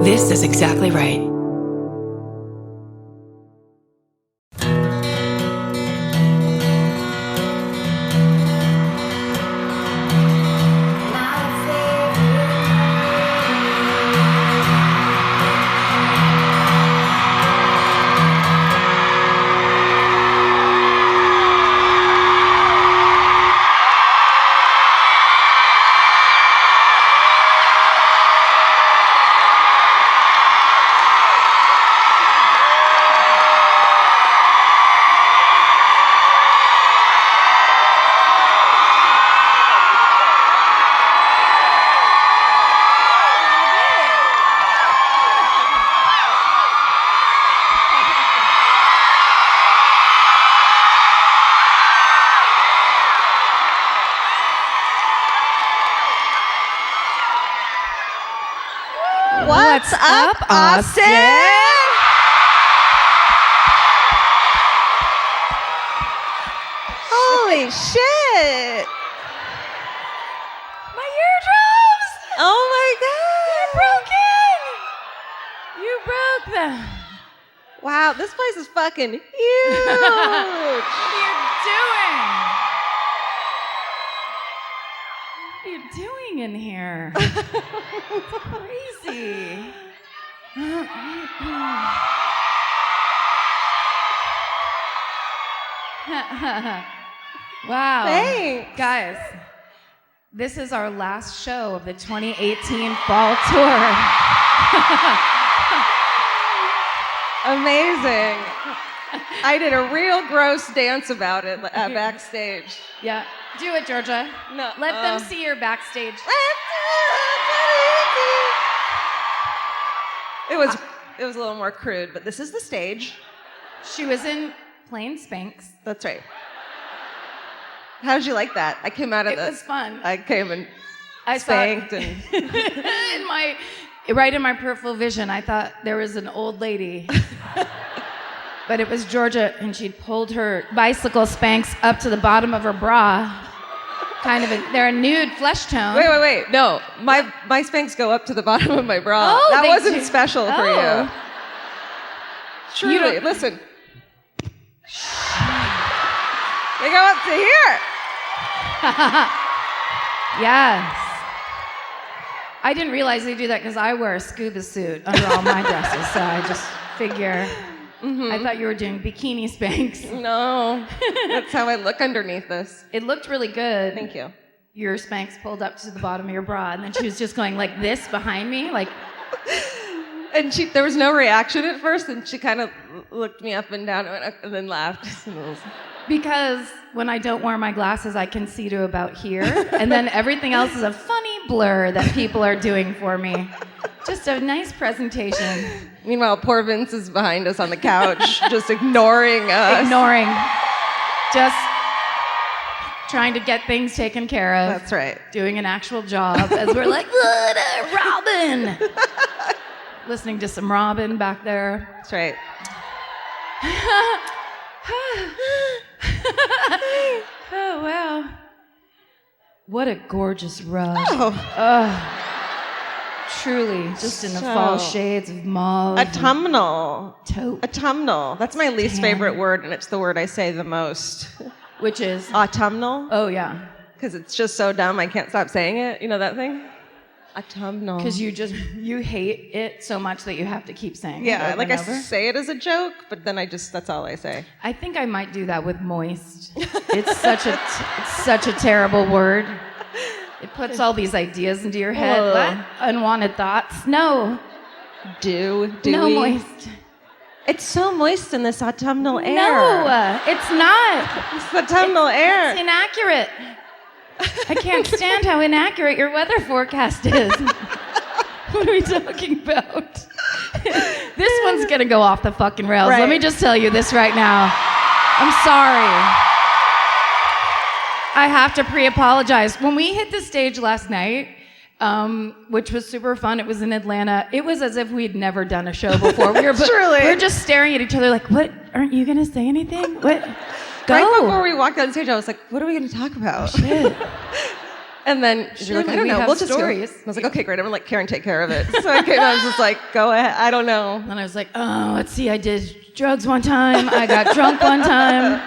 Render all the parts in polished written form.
This is exactly right. What's up, Austin? Holy shit! My eardrums! Oh my god! You broke them. Wow, this place is fucking huge. What are you doing in here? It's crazy. Wow. Thanks. Guys, this is our last show of the 2018 fall tour. Amazing. I did a real gross dance about it backstage. Yeah. Do it, Georgia. No. Let them see your backstage. It was a little more crude, but this is the stage. She was in plain Spanx. That's right. How did you like that? I came out of It was fun. I came and I spanked thought, and right in my peripheral vision, I thought there was an old lady. But it was Georgia, and she'd pulled her bicycle Spanx up to the bottom of her bra. They're a nude flesh tone. Wait. No, my Spanx go up to the bottom of my bra. Oh, that they wasn't do. special for you. Truly, You listen. They go up to here. Yes. I didn't realize they do that because I wear a scuba suit under all my dresses, so I just figure. Mm-hmm. I thought you were doing bikini Spanx. No, that's how I look underneath this. It looked really good. Thank you. Your Spanx pulled up to the bottom of your bra, and then she was just going like this behind me, like. And there was no reaction at first, and she kind of looked me up and down and then laughed. Because when I don't wear my glasses, I can see to about here, and then everything else is a funny blur that people are doing for me. Just a nice presentation. Meanwhile, poor Vince is behind us on the couch, just ignoring us. Ignoring. Just trying to get things taken care of. That's right. Doing an actual job as we're like, Robin! Listening to some Robin back there. That's right. Oh, wow. What a gorgeous rug. Oh. Truly, just in the fall shades of mauve. Autumnal. Taupe. Autumnal. That's my least favorite word, and it's the word I say the most. Which is? Autumnal. Oh, yeah. Because it's just so dumb, I can't stop saying it. You know that thing? Autumnal. Because you hate it so much that you have to keep saying it. Yeah, over like and I over. say it as a joke, but then that's all I say. I think I might do that with moist. It's such a terrible word. It puts all these ideas into your head. Ugh. What? Unwanted thoughts? No. Do No we? moist. It's so moist in this autumnal air. No, it's not. It's autumnal air. It's inaccurate. I can't stand how inaccurate your weather forecast is. What are we talking about? This one's gonna go off the fucking rails. Right. Let me just tell you this right now. I'm sorry. I have to pre-apologize. When we hit the stage last night, which was super fun, it was in Atlanta, it was as if we'd never done a show before. We were just staring at each other like, what? Aren't you gonna say anything? What? Go. Right before we walked on stage, I was like, what are we going to talk about? Shit. And then she's like, I don't know, we'll just stories. go. I was like, okay, great. I'm gonna let Karen take care of it. So I was just like, go ahead. I don't know. And I was like, oh, let's see. I did drugs one time. I got drunk one time.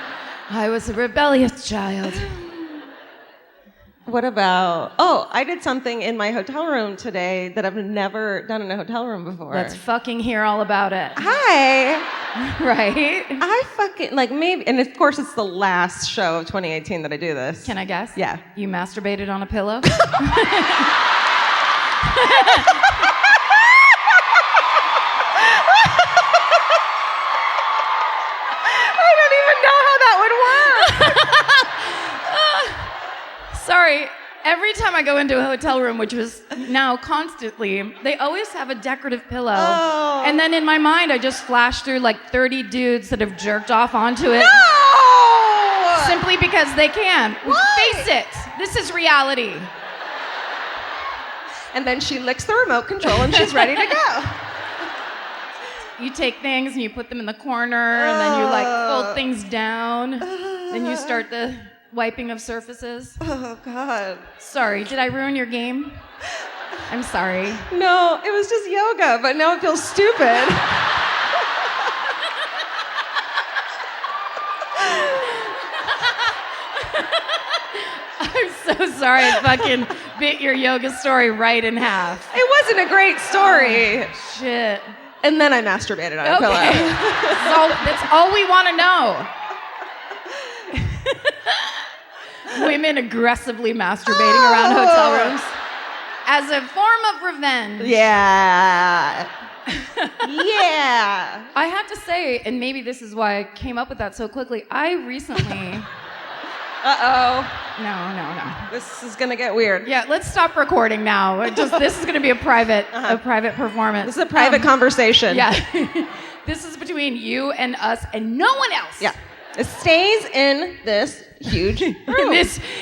I was a rebellious child. What about, I did something in my hotel room today that I've never done in a hotel room before. Let's fucking hear all about it. Hi. Right? I fucking, maybe, and of course it's the last show of 2018 that I do this. Can I guess? Yeah. You masturbated on a pillow? I don't even know how that would work. Sorry, every time I go into a hotel room, which was now constantly, they always have a decorative pillow. Oh. And then in my mind, I just flash through 30 dudes that have jerked off onto it. No! Simply because they can. Why? Face it, this is reality. And then she licks the remote control and she's ready to go. You take things and you put them in the corner, and then you fold things down. Then you start the wiping of surfaces. Oh, God. Sorry, did I ruin your game? I'm sorry. No, it was just yoga, but now it feels stupid. I'm so sorry I fucking bit your yoga story right in half. It wasn't a great story. Shit. And then I masturbated on a pillow. That's all we want to know. Women aggressively masturbating around hotel rooms as a form of revenge. Yeah. Yeah. I have to say, and maybe this is why I came up with that so quickly, I recently... Uh-oh. No. This is going to get weird. Yeah, let's stop recording now. This is going to be a private performance. This is a private conversation. Yeah. This is between you and us and no one else. Yeah. It stays in this huge room.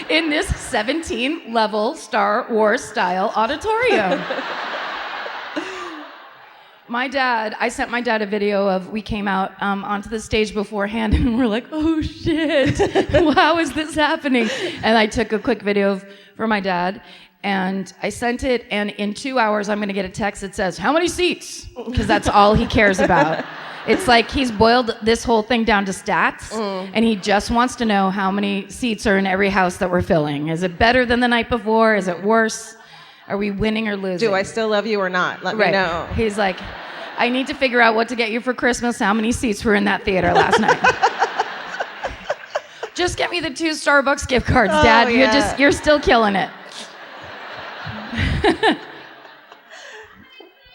in this 17-level Star Wars style auditorium. I sent my dad a video of, we came out onto the stage beforehand and we're like, oh shit, how is this happening? And I took a quick video for my dad and I sent it, and in 2 hours I'm gonna get a text that says, how many seats? Because that's all he cares about. It's like he's boiled this whole thing down to stats, and he just wants to know how many seats are in every house that we're filling. Is it better than the night before? Is it worse? Are we winning or losing? Do I still love you or not? Let me know. He's like, I need to figure out what to get you for Christmas. How many seats were in that theater last night? Just get me the 2 Starbucks gift cards, Dad. Yeah. You're still killing it.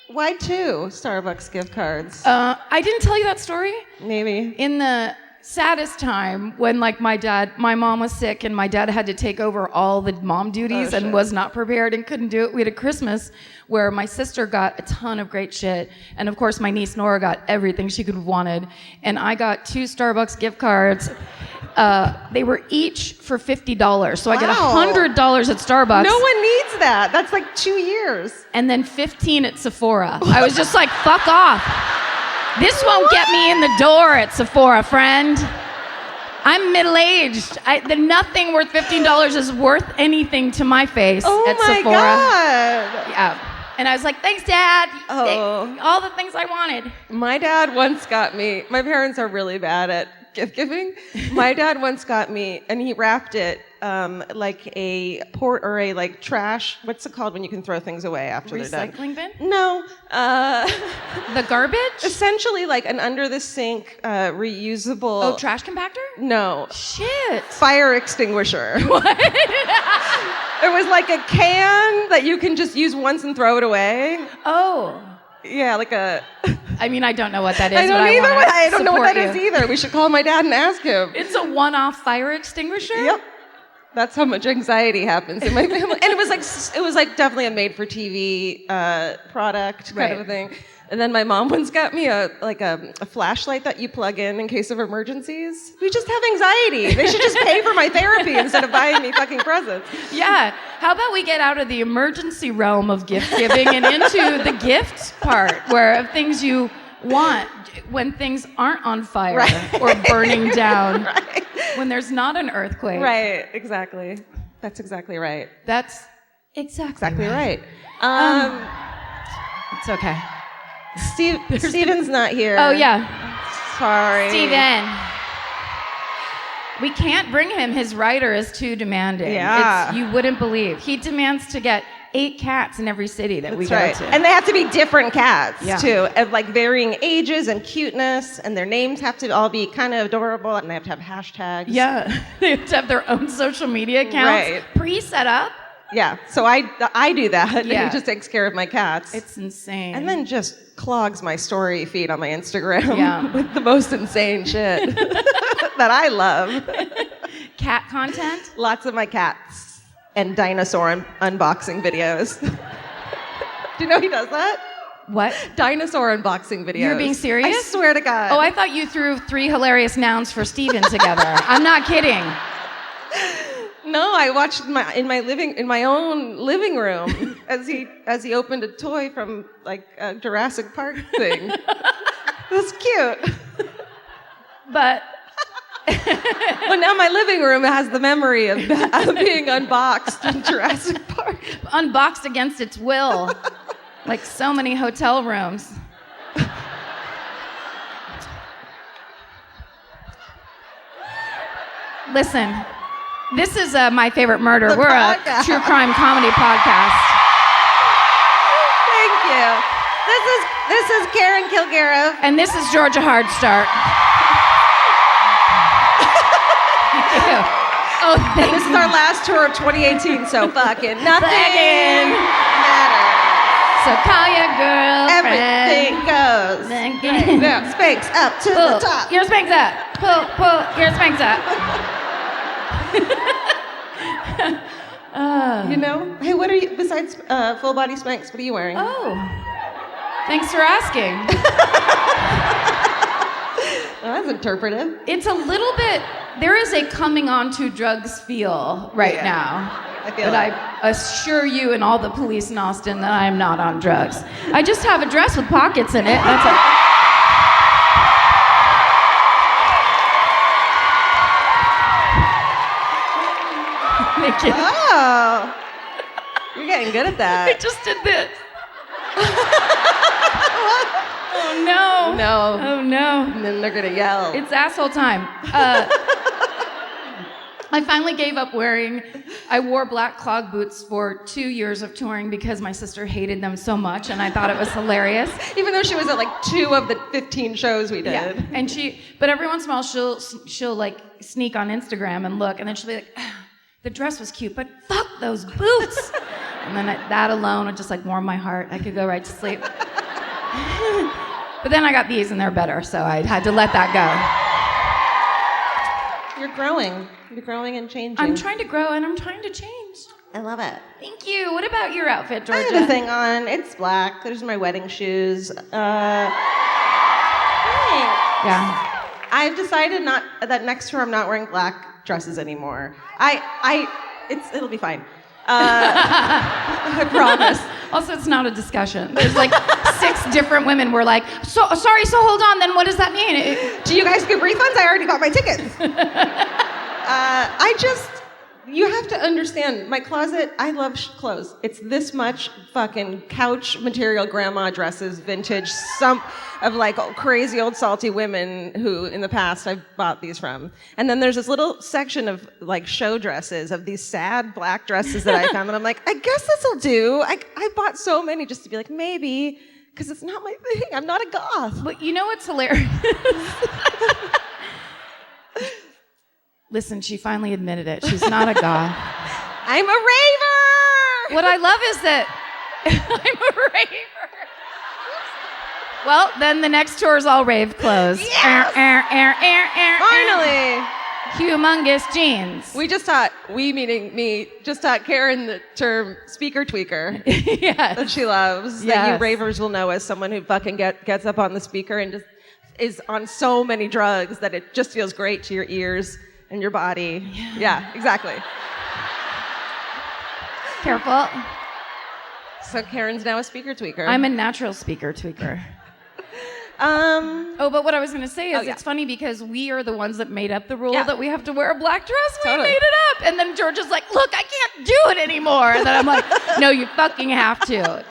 Why 2 Starbucks gift cards? I didn't tell you that story. Maybe. In the saddest time when my mom was sick and my dad had to take over all the mom duties and was not prepared and couldn't do it. We had a Christmas where my sister got a ton of great shit, and of course my niece Nora got everything she could have wanted, and I got 2 Starbucks gift cards. They were each for $50, so I get $100 at Starbucks. No one needs that. That's like 2 years. And then 15 at Sephora. I was just like, fuck off. This won't get me in the door at Sephora, friend. I'm middle-aged. Nothing worth $15 is worth anything to my face at Sephora. Oh my God. Yeah. And I was like, thanks, Dad. Oh. All the things I wanted. My dad once got me, my parents are really bad at gift giving. My dad once got me, and he wrapped it like a port or a trash. What's it called when you can throw things away after they're done? Recycling bin? No. The garbage? Essentially like an under the sink reusable. Oh, trash compactor? No. Shit. Fire extinguisher. What? It was like a can that you can just use once and throw it away. Oh. Yeah, like a... I mean, I don't know what that is. I don't either. I don't know what that you. is either. We should call my dad and ask him. It's a one-off fire extinguisher? Yep. That's how much anxiety happans in my family. And it was like definitely a made-for-TV product kind of a thing. And then my mom once got me a flashlight that you plug in case of emergencies. We just have anxiety. They should just pay for my therapy instead of buying me fucking presents. Yeah. How about we get out of the emergency realm of gift giving and into the gift part, where of things you want when things aren't on fire or burning down, when there's not an earthquake. Right, exactly. That's exactly right. That's exactly right. It's okay. Steven's not here. Oh, yeah. Sorry. Steven. We can't bring him. His writer is too demanding. Yeah. You wouldn't believe. He demands to get 8 cats in every city that we go to. And they have to be different cats, too, of like varying ages and cuteness, and their names have to all be kind of adorable, and they have to have hashtags. Yeah. They have to have their own social media accounts pre-set up. Yeah, so I do that, and he just takes care of my cats. It's insane. And then just clogs my story feed on my Instagram with the most insane shit that I love. Cat content? Lots of my cats and dinosaur unboxing videos. Do you know he does that? What? Dinosaur unboxing videos. You're being serious? I swear to God. Oh, I thought you threw 3 hilarious nouns for Steven together. I'm not kidding. No, I watched in my own living room as he opened a toy from like a Jurassic Park thing. It was cute. But well, now my living room has the memory of being unboxed in Jurassic Park. Unboxed against its will, like so many hotel rooms. Listen. This is My Favorite Murder. We're a true crime comedy podcast. Thank you. This is Karen Kilgariff. And this is Georgia Hardstark. Thank you. Oh, thank This is our last tour of 2018, so fucking nothing matters. So call your girlfriend. Everything goes. Now, Spanx up to the top. Your Spanx up. Pull your Spanx up. You know? Hey, what are you, besides full body Spanx, what are you wearing? Oh, thanks for asking. Well, that's interpretive. It's a little bit, there is a coming on to drugs feel now. I feel but I assure you and all the police in Austin that I am not on drugs. I just have a dress with pockets in it. That's it. Thank you. Oh, you're getting good at that. I just did this. Oh no. No. Oh no. And then they're gonna yell. It's asshole time. I finally gave up I wore black clog boots for 2 years of touring because my sister hated them so much and I thought it was hilarious. Even though she was at like 2 of the 15 shows we did. Yeah. And but every once in a while she'll like sneak on Instagram and look and then she'll be like, the dress was cute, but fuck those boots. And then that alone would just like warm my heart. I could go right to sleep. But then I got these and they're better, so I had to let that go. You're growing. You're growing and changing. I'm trying to grow and I'm trying to change. I love it. Thank you. What about your outfit, Georgia? I have a thing on. It's black. There's my wedding shoes. Thanks. Yeah. I've decided that next tour I'm not wearing black dresses anymore. It'll be fine. I promise. Also, it's not a discussion. There's like 6 different women were like, so hold on, then what does that mean? Do you guys give refunds? I already got my tickets. You have to understand, my closet, I love clothes. It's this much fucking couch material grandma dresses, vintage, some of like crazy old salty women who in the past I've bought these from. And then there's this little section of like show dresses of these sad black dresses that I found and I'm like, I guess this'll do. I bought so many just to be like, maybe, because it's not my thing. I'm not a goth. But you know what's hilarious? Listen, she finally admitted it. She's not a goth. I'm a raver! What I love is that I'm a raver. Well, then the next tour is all rave clothes. Yes! Finally! Humongous jeans. We meaning me, just taught Karen the term speaker tweaker. Yes. That she loves. Yes. That you ravers will know as someone who fucking gets up on the speaker and just is on so many drugs that it just feels great to your ears and your body. Yeah, exactly. Careful. So Karen's now a speaker tweaker. I'm a natural speaker tweaker. But what I was going to say is it's funny because we are the ones that made up the rule that we have to wear a black dress. We made it up. And then Georgia's like, look, I can't do it anymore. And then I'm like, no, you fucking have to.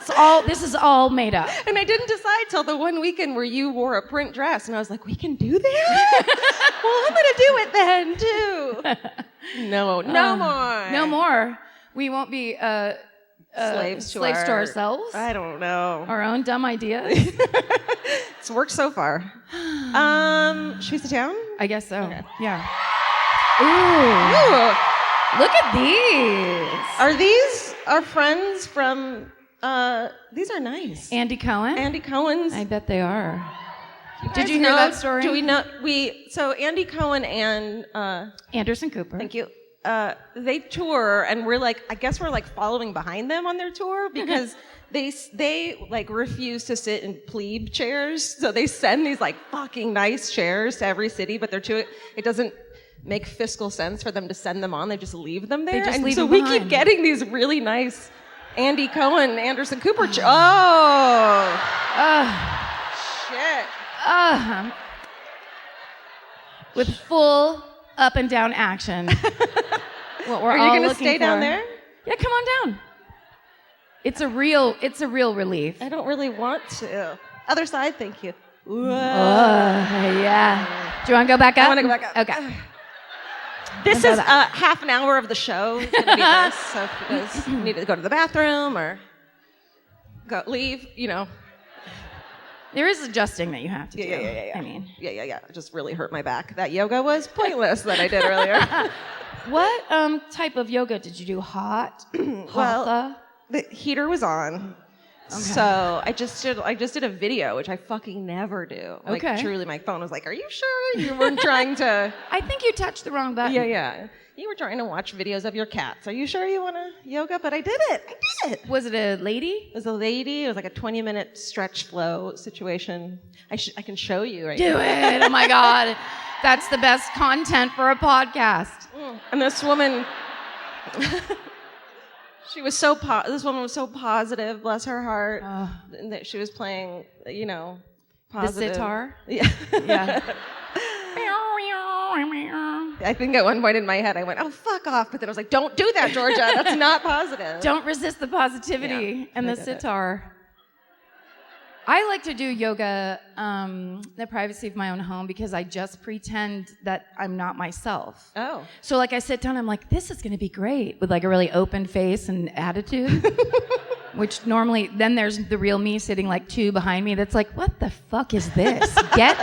This is all made up. And I didn't decide till the one weekend where you wore a print dress, and I was like, we can do that? Well, I'm gonna do it then too. No more. No more. We won't be slaves to ourselves. I don't know. Our own dumb ideas. It's worked so far. Should we sit down? I guess so. Okay. Yeah. Ooh. Look at these. Are these our friends from? These are nice. Andy Cohen. Andy Cohen's. I bet they are. Did you know hear that story? Do we know? So Andy Cohen and Anderson Cooper. Thank you. They tour, and we're like, I guess we're like following behind them on their tour because they like refuse to sit in plebe chairs. So they send these like fucking nice chairs to every city, but it doesn't make fiscal sense for them to send them on. They just leave them there. They just leave so them we behind. keep getting these really nice Andy Cohen, Anderson Cooper chairs. Shit. With full up and down action. What we're Are you all going to looking stay down for. there? Yeah, come on down. It's a real relief. I don't really want to. Other side, thank you. Oh, yeah. Do you want to go back up? I want to go back up. Okay. This is half an hour of the show. It's gonna be this. So if you guys need to go to the bathroom or leave, There is adjusting that you have to do. Yeah. I mean. Yeah. It just really hurt my back. That yoga was pointless that I did earlier. What type of yoga did you do? Hot? Well, the heater was on. Okay. So I just did a video, which I fucking never do. Like, truly, my phone was like, "Are you sure you weren't trying to?" I think you touched the wrong button. Yeah. You were trying to watch videos of your cats. Are you sure you want to yoga? But I did it. Was it a lady? It was a lady. It was like a 20-minute stretch flow situation. I can show you right now. Do it. Oh my God. That's the best content for a podcast. And this woman, this woman was so positive, bless her heart, and that she was playing, positive. The sitar? Yeah. I think at one point in my head I went, oh, fuck off. But then I was like, don't do that, Georgia. That's not positive. Don't resist the positivity and the sitar. I like to do yoga in the privacy of my own home because I just pretend that I'm not myself. Oh. So like I sit down, I'm like, this is going to be great with like a really open face and attitude. Which normally, then there's the real me sitting like two behind me that's like, what the fuck is this? Get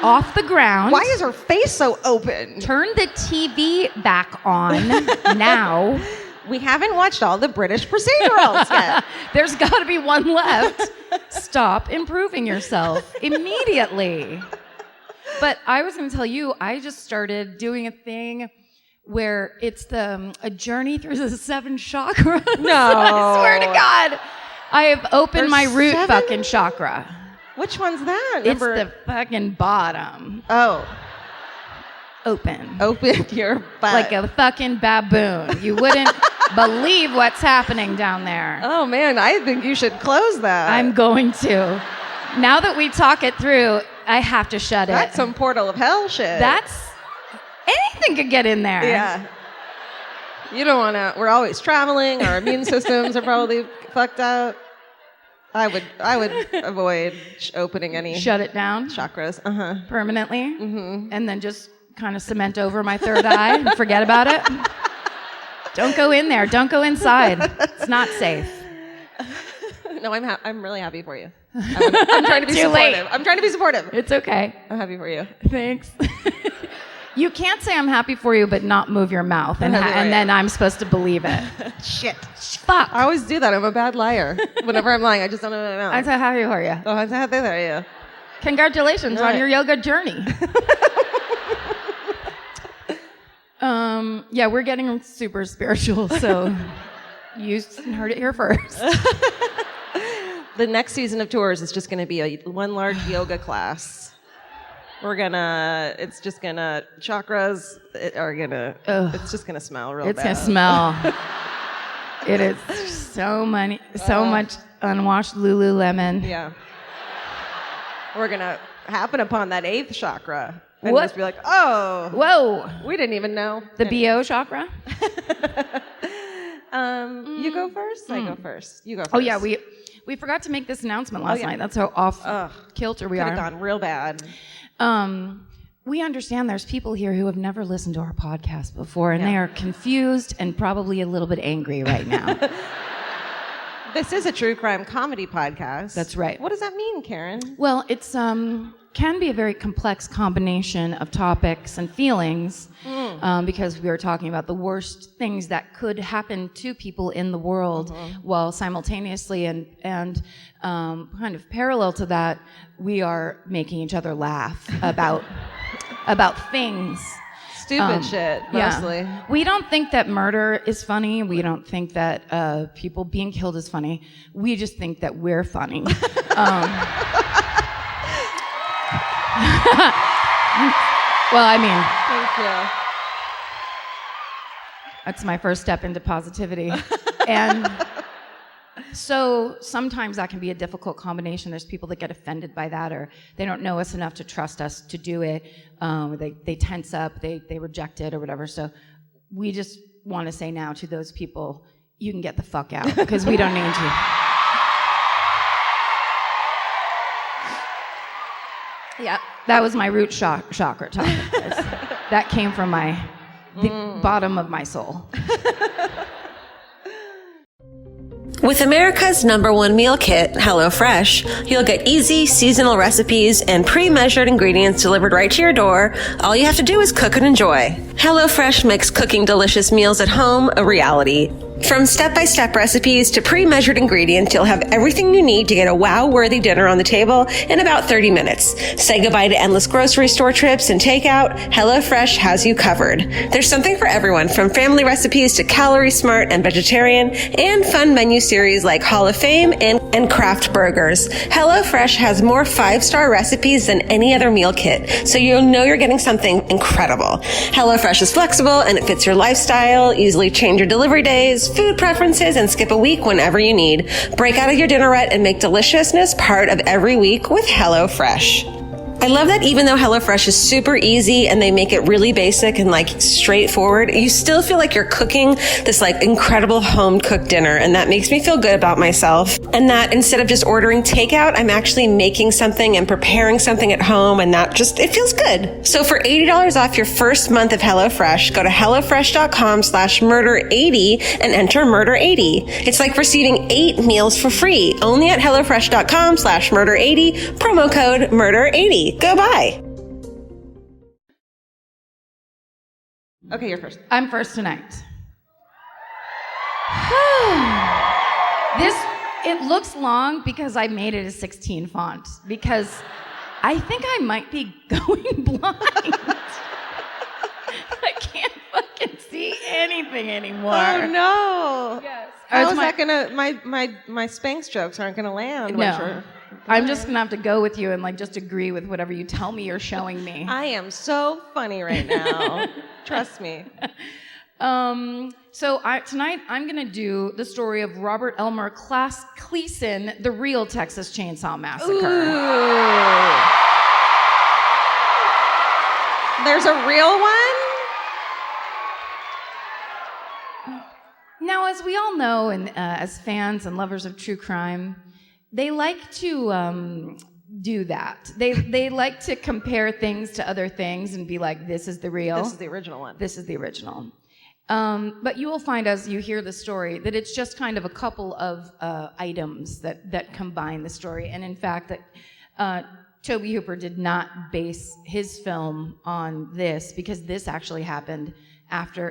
off the ground. Why is her face so open? Turn the TV back on now. We haven't watched all the British procedurals yet. There's got to be one left. Stop improving yourself immediately. But I was going to tell you, I just started doing a thing where it's a journey through the 7 chakras. No. I swear to God. I have opened my root 7? fucking chakra. Which one's that? It's the fucking bottom. Oh. Open your butt. Like a fucking baboon. You wouldn't believe what's happening down there. Oh, man, I think you should close that. I'm going to. Now that we talk it through, I have to shut it. That's some portal of hell shit. Anything could get in there. Yeah. You don't want to. We're always traveling. Our immune systems are probably fucked up. I would avoid opening any. Shut it down. Chakras. Permanently. Mm-hmm. And then just kind of cement over my third eye and forget about it. Don't go in there. Don't go inside. It's not safe. No, I'm really happy for you. I'm trying to be supportive. Late. I'm trying to be supportive. It's okay. I'm happy for you. Thanks. You can't say I'm happy for you, but not move your mouth, and then I'm supposed to believe it. Shit. Fuck. I always do that. I'm a bad liar. Whenever I'm lying, I just don't know my mouth. I'm so happy for you. Oh, I'm so happy for you. Congratulations on your yoga journey. Yeah, we're getting super spiritual, so you heard it here first. The next season of tours is just going to be one large yoga class. It's just gonna, chakras are gonna, it's just gonna smell real bad. It's gonna smell. It is so much unwashed Lululemon. Yeah. We're gonna happen upon that 8th chakra. And What? just be like, oh, Whoa. we didn't even know. The BO chakra? You go first? I go first. You go first. Oh, yeah, we forgot to make this announcement last night. That's how off kilter we are. Could have gone real bad. We understand there's people here who have never listened to our podcast before, and they are confused and probably a little bit angry right now. This is a true crime comedy podcast. That's right. What does that mean, Karen? Well, it's can be a very complex combination of topics and feelings because we are talking about the worst things that could happen to people in the world, while simultaneously and kind of parallel to that, we are making each other laugh about things. Stupid shit, mostly. Yeah. We don't think that murder is funny. We don't think that people being killed is funny. We just think that we're funny. Well, I mean, Thank you. that's my first step into positivity. And so sometimes that can be a difficult combination. There's people that get offended by that, or they don't know us enough to trust us to do it. They tense up, they reject it or whatever. So we just want to say now to those people, you can get the fuck out because we don't need you. Yeah, that was my root chakra topic. That came from the bottom of my soul. With America's #1 meal kit, HelloFresh, you'll get easy, seasonal recipes and pre-measured ingredients delivered right to your door. All you have to do is cook and enjoy. HelloFresh makes cooking delicious meals at home a reality. From step-by-step recipes to pre-measured ingredients, you'll have everything you need to get a wow-worthy dinner on the table in about 30 minutes. Say goodbye to endless grocery store trips and takeout. HelloFresh has you covered. There's something for everyone, from family recipes to calorie smart and vegetarian, and fun menu series like Hall of Fame and craft burgers. HelloFresh has more 5-star recipes than any other meal kit, so you'll know you're getting something incredible. HelloFresh is flexible and it fits your lifestyle. Easily change your delivery days, food preferences, and skip a week whenever you need. Break out of your dinner rut and make deliciousness part of every week with HelloFresh. I love that even though HelloFresh is super easy and they make it really basic and straightforward, you still feel like you're cooking this incredible home cooked dinner, and that makes me feel good about myself. And that instead of just ordering takeout, I'm actually making something and preparing something at home, and it feels good. So for $80 off your first month of HelloFresh, go to HelloFresh.com/murder80 and enter murder80. It's like receiving 8 meals for free only at HelloFresh.com/murder80, promo code murder80. Go buy. Okay, you're first. I'm first tonight. It looks long because I made it a 16 font, because I think I might be going blind. I can't fucking see anything anymore. Oh no! Yes. How is that gonna? My Spanx jokes aren't gonna land. No. I'm just gonna have to go with you and just agree with whatever you tell me you're showing me. I am so funny right now. Trust me. So tonight I'm gonna do the story of Robert Elmer Kleasen, the real Texas Chainsaw Massacre. Ooh. There's a real one? Now, as we all know, and as fans and lovers of true crime, they like to do that. They like to compare things to other things and be like, this is the real. This is the original one. This is the original. But you will find as you hear the story that it's just kind of a couple of items that combine the story. And in fact, that Tobe Hooper did not base his film on this, because this actually happened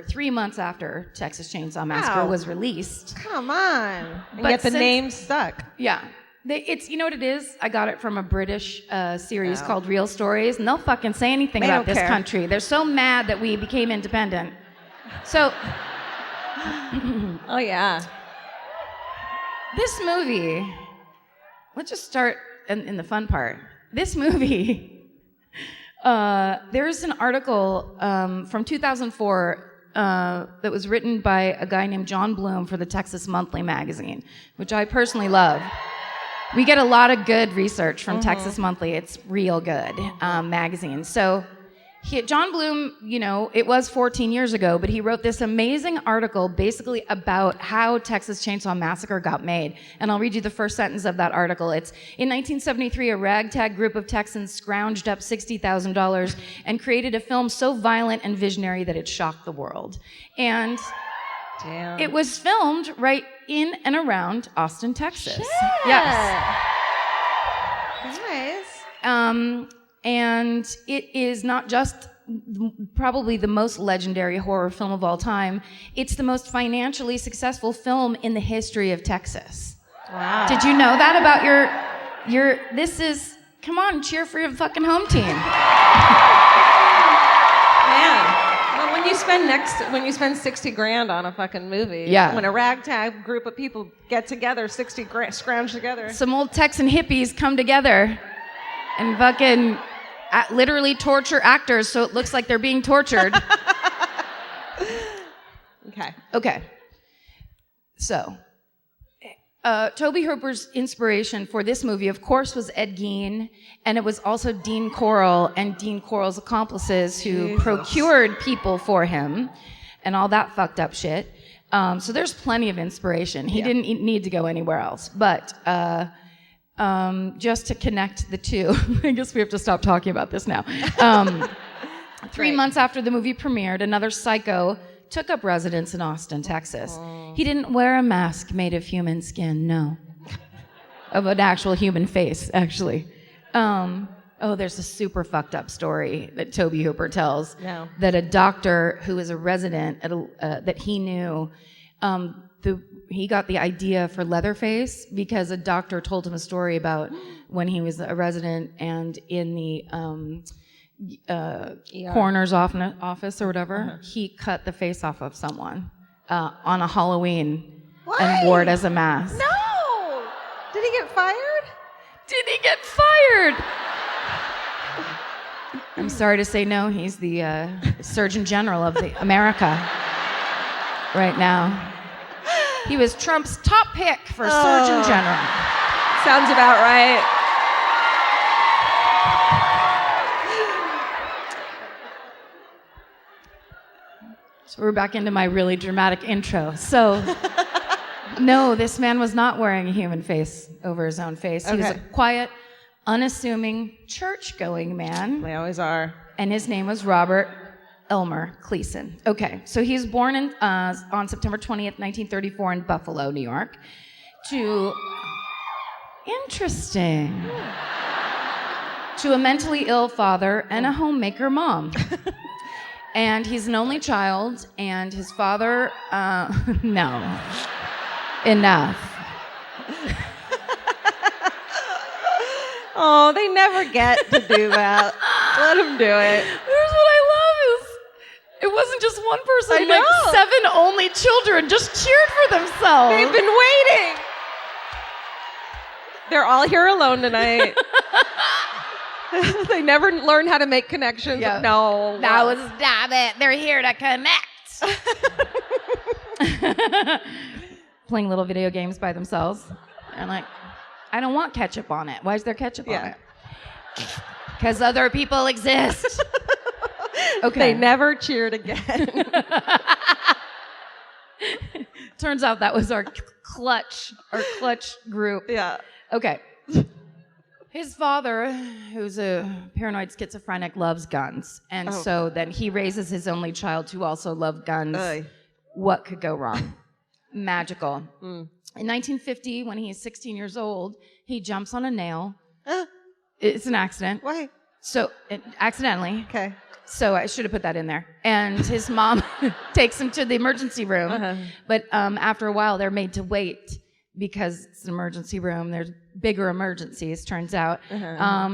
3 months after Texas Chainsaw Massacre was released. Come on. But yet the name stuck. Yeah. It's, you know what it is? I got it from a British series called Real Stories, and they'll fucking say anything about this country. They're so mad that we became independent. So. Oh, yeah. This movie, let's just start in the fun part. This movie, there's an article from 2004 that was written by a guy named John Bloom for the Texas Monthly magazine, which I personally love. We get a lot of good research from Texas Monthly. It's real good magazine. So John Bloom, it was 14 years ago, but he wrote this amazing article basically about how Texas Chainsaw Massacre got made. And I'll read you the first sentence of that article. It's, in 1973, a ragtag group of Texans scrounged up $60,000 and created a film so violent and visionary that it shocked the world. And damn. It was filmed right in and around Austin, Texas. Shit. Yes. Nice. And it is not just probably the most legendary horror film of all time. It's the most financially successful film in the history of Texas. Wow. Did you know that about your come on, cheer for your fucking home team. Man. Well, when you spend 60 grand on a fucking movie, when a ragtag group of people get together, 60 grand, scrounge together. Some old Texan hippies come together and fucking literally torture actors so it looks like they're being tortured. Okay. So, Tobe Hooper's inspiration for this movie, of course, was Ed Gein, and it was also Dean Corll and Dean Corll's accomplices who procured people for him and all that fucked up shit. So there's plenty of inspiration. He didn't need to go anywhere else. But just to connect the two, I guess we have to stop talking about this now. 3 months after the movie premiered, another psycho took up residence in Austin, Texas. He didn't wear a mask made of human skin, no. Of an actual human face, actually. There's a super fucked up story that Tobe Hooper tells. No. That a doctor who was a resident that he knew, he got the idea for Leatherface because a doctor told him a story about when he was a resident and in the coroner's office or whatever, he cut the face off of someone on a Halloween and wore it as a mask. No! Did he get fired? Did he get fired? I'm sorry to say no. He's the Surgeon General of America right now. He was Trump's top pick for Surgeon General. Sounds about right. So we're back into my really dramatic intro. So, no, this man was not wearing a human face over his own face. He was a quiet, unassuming, church-going man. They always are. And his name was Robert Elmer Kleasen. Okay, so he was born on September 20th, 1934 in Buffalo, New York. Interesting. To a mentally ill father and a homemaker mom. And he's an only child, and his father, no. Enough. Oh, they never get to do that. Let them do it. Here's what I love is, it wasn't just one person. I know. Like 7 only children just cheered for themselves. They've been waiting. They're all here alone tonight. They never learned how to make connections. Yep. No. Stop it. They're here to connect. Playing little video games by themselves. And like, I don't want ketchup on it. Why is there ketchup on it? Because other people exist. Okay. They never cheered again. Turns out that was our clutch group. Yeah. Okay. His father, who's a paranoid schizophrenic, loves guns. And so then he raises his only child who also loved guns. What could go wrong? Magical. In 1950, when he is 16 years old, he jumps on a nail. It's an accident. Why? So, accidentally. Okay. So I should have put that in there. And his mom takes him to the emergency room. But after a while, they're made to wait because it's an emergency room. There's bigger emergencies, turns out.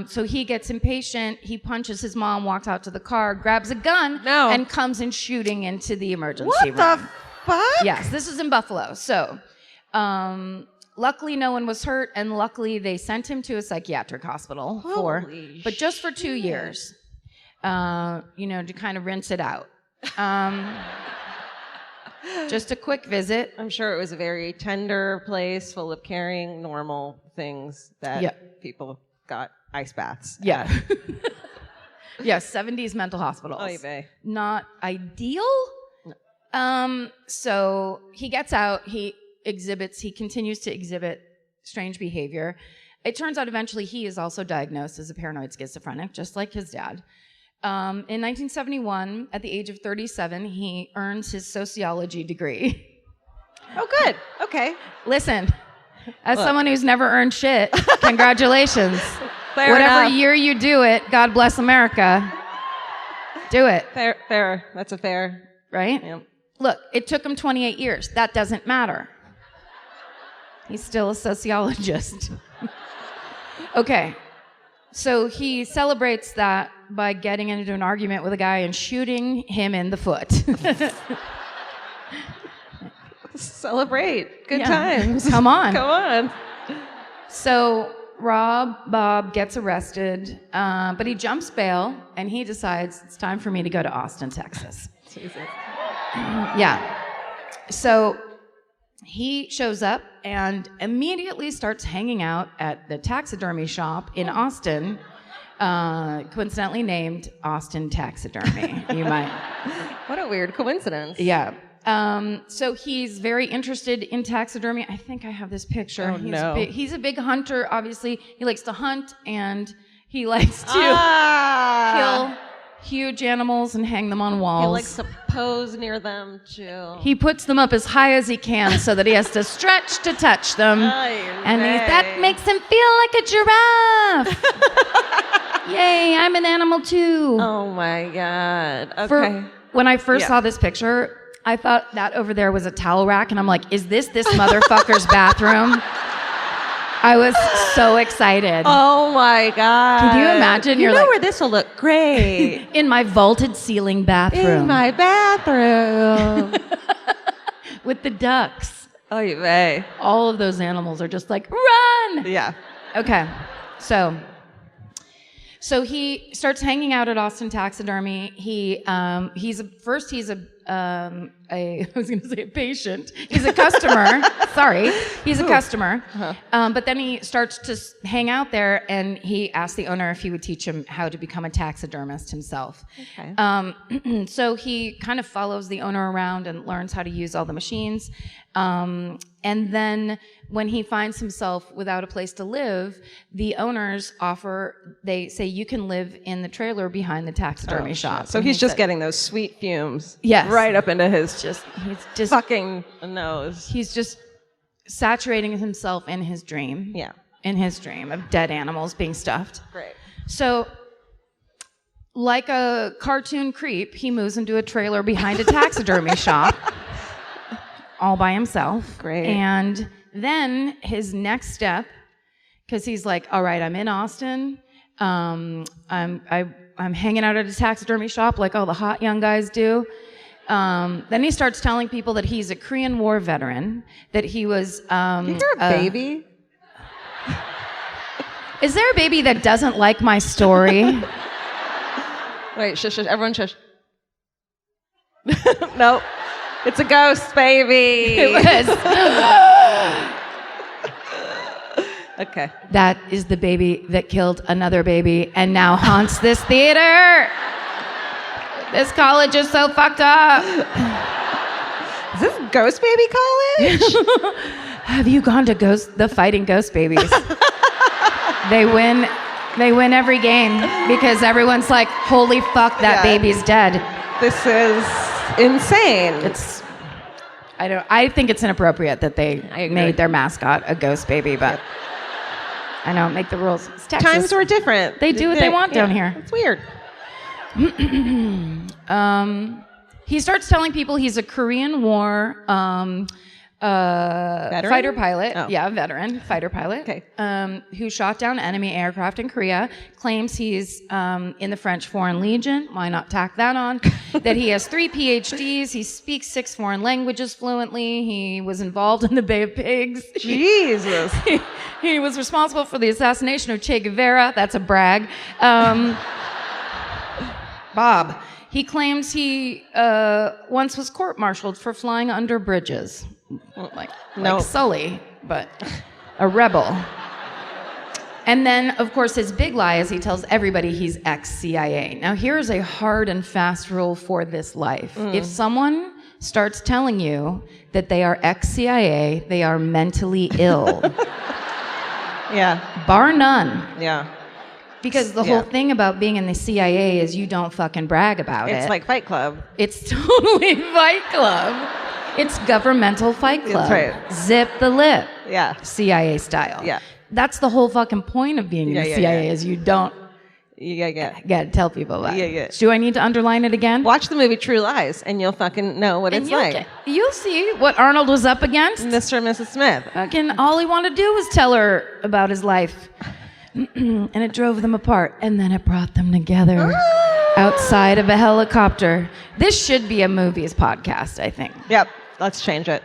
So he gets impatient. He punches his mom, walks out to the car, grabs a gun, and comes in shooting into the emergency room. What the fuck? Yes, this is in Buffalo. So luckily no one was hurt, and luckily they sent him to a psychiatric hospital but just for 2 years, to kind of rinse it out. Just a quick visit. I'm sure it was a very tender place full of caring, normal things that people got ice baths. Yeah. Yes, 70s mental hospitals. Oy vey. Not ideal. So he gets out, he continues to exhibit strange behavior. It turns out eventually he is also diagnosed as a paranoid schizophrenic, just like his dad. In 1971, at the age of 37, he earns his sociology degree. Oh, good. Okay. Listen, as someone who's never earned shit, congratulations. Fair Whatever enough. year you do it, God bless America. Do it. Fair. That's a fair. Right? Yeah. Look, it took him 28 years. That doesn't matter. He's still a sociologist. Okay. So he celebrates that by getting into an argument with a guy and shooting him in the foot. Celebrate. Good Yeah. times. Come on. Come on. So Bob gets arrested, but he jumps bail and he decides it's time for me to go to Austin, Texas. Jesus. Yeah. So he shows up and immediately starts hanging out at the taxidermy shop in Austin, coincidentally named Austin Taxidermy. You might. What a weird coincidence. Yeah. So he's very interested in taxidermy. I think I have this picture. Oh, He's a big hunter, obviously. He likes to hunt and he likes to kill huge animals and hang them on walls. He likes to pose near them, too. He puts them up as high as he can so that he has to stretch to touch them. And that makes him feel like a giraffe. Yay, I'm an animal too. Oh my God. Okay. When I first saw this picture, I thought that over there was a towel rack, and I'm like, is this motherfucker's bathroom? I was so excited. Oh my God. Can you imagine? You You're know like, where this will look great. in my vaulted ceiling bathroom. In my bathroom. With the ducks. Oh, you may. All of those animals are just like, run! Yeah. Okay, so he starts hanging out at Austin Taxidermy. He's a patient. He's a customer. Sorry, he's a customer. But then he starts to hang out there, and he asked the owner if he would teach him how to become a taxidermist himself. Okay. So he kind of follows the owner around and learns how to use all the machines. And then when he finds himself without a place to live, the owners they say, you can live in the trailer behind the taxidermy shop. So he's just getting those sweet fumes. Yes. Right up into his he's just fucking nose. He's just saturating himself in his dream. Yeah. In his dream of dead animals being stuffed. Great. So, like a cartoon creep, he moves into a trailer behind a taxidermy shop. All by himself. Great. And then his next step, because he's like, all right, I'm in Austin. I'm hanging out at a taxidermy shop like all the hot young guys do. Then he starts telling people that he's a Korean War veteran, that he was... Is there a baby? Is there a baby that doesn't like my story? Wait, shush, everyone shush. Nope. It's a ghost, baby. It was. Okay. That is the baby that killed another baby and now haunts this theater. This college is so fucked up. Is this Ghost Baby College? Have you gone to the Fighting Ghost Babies? They win every game because everyone's like, holy fuck, that baby's dead. This is insane. I think it's inappropriate that they made their mascot a ghost baby, but I don't make the rules. It's Texas. Times were different. They do what they want down here. It's weird. He starts telling people he's a Korean War Veteran? fighter pilot. Oh. Yeah, veteran fighter pilot. Okay. Who shot down enemy aircraft in Korea. Claims he's in the French Foreign Legion. Why not tack that on? That he has 3 PhDs. He speaks 6 foreign languages fluently. He was involved in the Bay of Pigs. Jesus. He was responsible for the assassination of Che Guevara. That's a brag. Bob. He claims he once was court-martialed for flying under bridges. Like Sully, but a rebel. And then, of course, his big lie is he tells everybody he's ex-CIA. Now, here's a hard and fast rule for this life. If someone starts telling you that they are ex-CIA, they are mentally ill. Yeah. Bar none. Yeah. Because the whole thing about being in the CIA is you don't fucking brag about it. It's like Fight Club. It's totally Fight Club. It's governmental Fight Club. That's right. Zip the lip. Yeah. CIA style. Yeah. That's the whole fucking point of being in the CIA is you don't gotta tell people about it. Do I need to underline it again? Watch the movie True Lies and you'll fucking know what it's like. You'll see what Arnold was up against. Mr. and Mrs. Smith. Fucking all he wanted to do was tell her about his life. And it drove them apart. And then it brought them together outside of a helicopter. This should be a movies podcast, I think. Yep. Let's change it.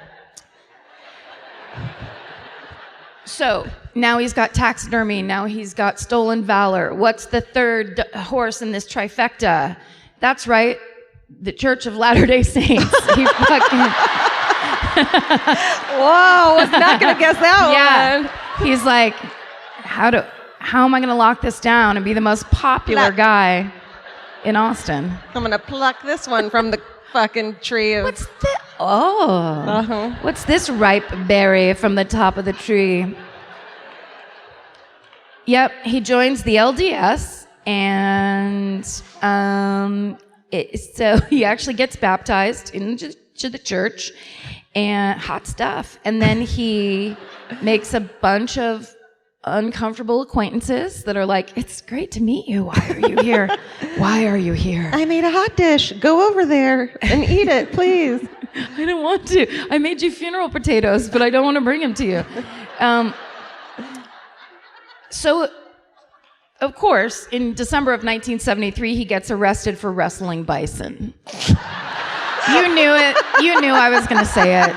So now he's got taxidermy. Now he's got stolen valor. What's the third horse in this trifecta? That's right, the Church of Latter-day Saints. He fucking... Whoa, was not gonna guess that one. He's like, how am I gonna lock this down and be the most popular guy in Austin? I'm gonna pluck this one from the fucking tree of... What's this? Oh. What's this ripe berry from the top of the tree? Yep, he joins the LDS, and so he actually gets baptized into the church, and hot stuff. And then he makes a bunch of uncomfortable acquaintances that are like, it's great to meet you. Why are you here? Why are you here? I made a hot dish. Go over there and eat it, please. I don't want to. I made you funeral potatoes, but I don't want to bring them to you. So, of course, in December of 1973, he gets arrested for wrestling bison. You knew it. You knew I was going to say it.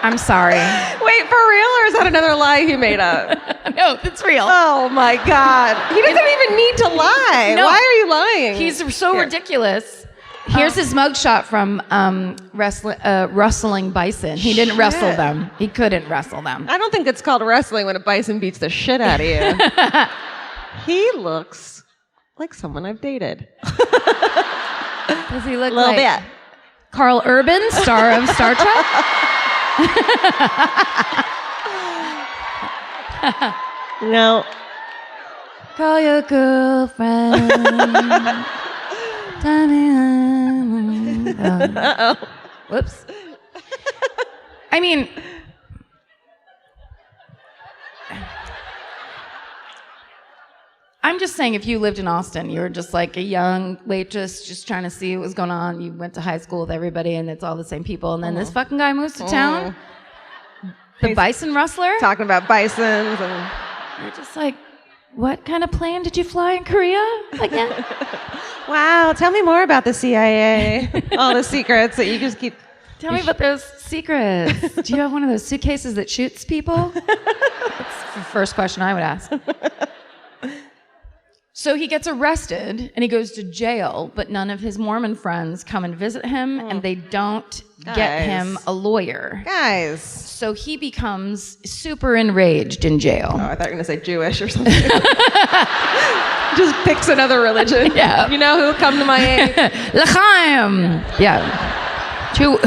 I'm sorry. Wait, for real, or is that another lie he made up? No, it's real. Oh my God. He doesn't even need to lie. No. Why are you lying? He's so ridiculous. Here's his mugshot from wrestling bison. He didn't wrestle them. He couldn't wrestle them. I don't think it's called wrestling when a bison beats the shit out of you. He looks like someone I've dated. Does he look a little like bit? Carl Urban, star of Star Trek? No. Call your girlfriend. Tell me. Uh-oh. Whoops. I mean, I'm just saying, if you lived in Austin, you were just like a young waitress just trying to see what was going on. You went to high school with everybody, and it's all the same people. And then this fucking guy moves to town. The bison rustler. Talking about bisons and... You're just like, what kind of plane did you fly in Korea again? Wow, tell me more about the CIA. All the secrets that you just keep... Tell me about those secrets. Do you have one of those suitcases that shoots people? That's the first question I would ask. So he gets arrested and he goes to jail, but none of his Mormon friends come and visit him, and they don't get him a lawyer. Guys. So he becomes super enraged in jail. Oh, I thought you were going to say Jewish or something. Just picks another religion. Yeah. You know who'll come to my aid? L'chaim. Yeah.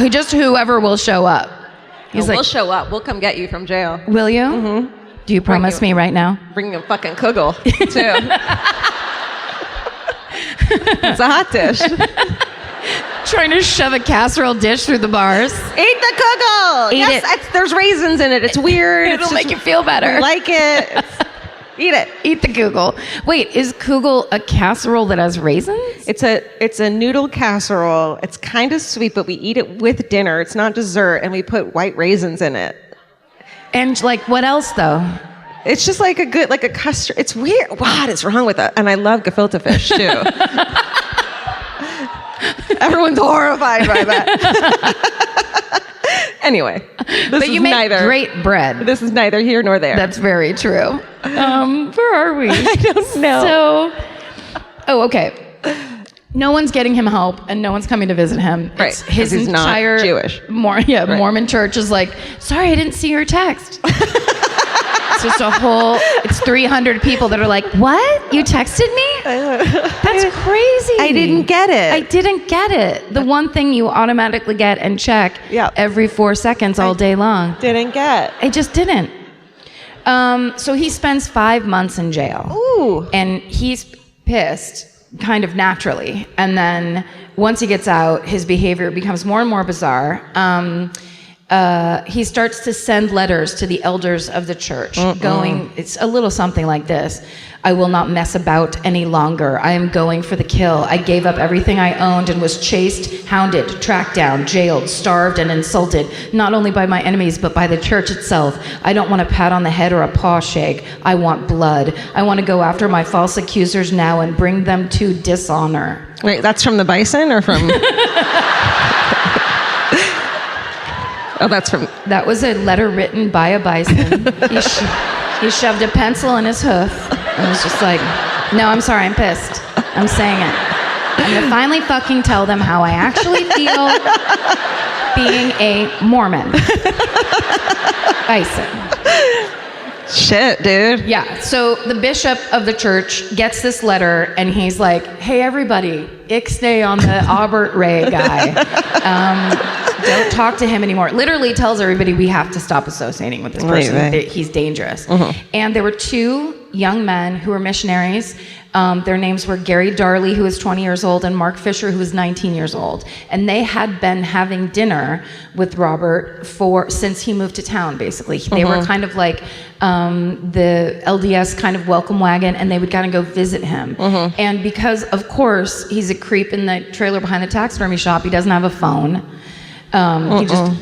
Just whoever will show up. He's like, we'll show up. We'll come get you from jail. Will you? Mm-hmm. Do you promise me right now? Bring you a fucking kugel, too. It's a hot dish. Trying to shove a casserole dish through the bars. Eat the kugel. Eat it. There's raisins in it. It's weird. It'll make you feel better. I like it. Eat it. Eat the kugel. Wait, is kugel a casserole that has raisins? It's a noodle casserole. It's kind of sweet, but we eat it with dinner. It's not dessert, and we put white raisins in it. And like, what else though? It's just like a custard. It's weird. What is wrong with it? And I love gefilte fish too. Everyone's horrified by that. Anyway, but you make great bread. This is neither here nor there. That's very true. Where are we? I don't know. Okay. No one's getting him help, and no one's coming to visit him. Right. His he's entire not Jewish. Mormon church is like, sorry, I didn't see your text. It's just it's 300 people that are like, what? You texted me? That's crazy. I didn't get it. I didn't get it. The one thing you automatically get and check every 4 seconds all day long. Didn't get. I just didn't. So he spends 5 months in jail. Ooh. And he's pissed, kind of naturally. And then once he gets out, his behavior becomes more and more bizarre. He starts to send letters to the elders of the church, going, it's a little something like this. I will not mess about any longer. I am going for the kill. I gave up everything I owned and was chased, hounded, tracked down, jailed, starved, and insulted, not only by my enemies, but by the church itself. I don't want a pat on the head or a paw shake. I want blood. I want to go after my false accusers now and bring them to dishonor. Wait, that's from the bison or from... Oh, that's from... That was a letter written by a bison. He shoved a pencil in his hoof and was just like, no, I'm sorry, I'm pissed. I'm saying it. I'm going to finally fucking tell them how I actually feel being a Mormon. Bison. Shit, dude. Yeah, so the bishop of the church gets this letter and he's like, hey, everybody, ixnay on the Albert Ray guy. Don't talk to him anymore. Literally tells everybody we have to stop associating with this person. He's dangerous. And there were 2 young men who were missionaries. Their names were Gary Darley, who was 20 years old, and Mark Fisher, who was 19 years old. And they had been having dinner with Robert since he moved to town, basically. They were kind of like the LDS kind of welcome wagon, and they would kind of go visit him. And because, of course, he's a creep in the trailer behind the taxidermy shop, he doesn't have a phone.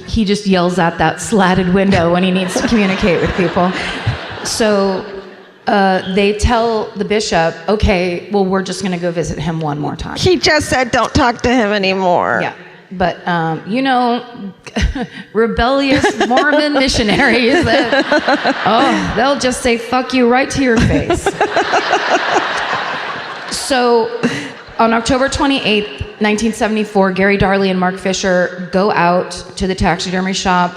He just yells at that slatted window when he needs to communicate with people. So they tell the bishop, okay, well, we're just going to go visit him one more time. He just said don't talk to him anymore. Yeah. But, rebellious Mormon missionaries, they'll just say, fuck you right to your face. So on October 28th, 1974, Gary Darley and Mark Fisher go out to the taxidermy shop.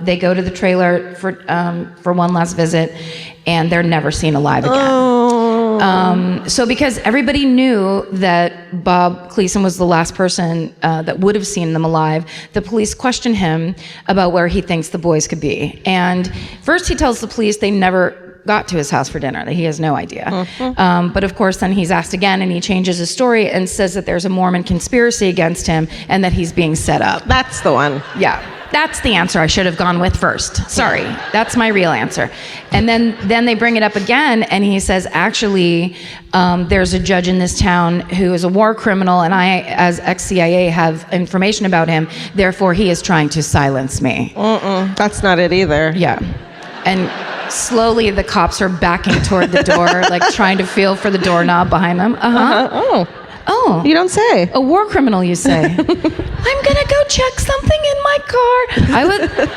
They go to the trailer for one last visit, and they're never seen alive again. So because everybody knew that Bob Kleasen was the last person that would have seen them alive, the police question him about where he thinks the boys could be. And first he tells the police they never got to his house for dinner, that he has no idea. But of course, then he's asked again, and he changes his story and says that there's a Mormon conspiracy against him and that he's being set up. That's the one. Yeah, that's the answer I should have gone with first. Sorry, that's my real answer. And then they bring it up again, and he says, actually, there's a judge in this town who is a war criminal, and I, as ex-CIA, have information about him. Therefore, he is trying to silence me. That's not it either. Yeah. And slowly the cops are backing toward the door, like trying to feel for the doorknob behind them. Oh. You don't say. A war criminal, you say. I'm gonna go check something in my car.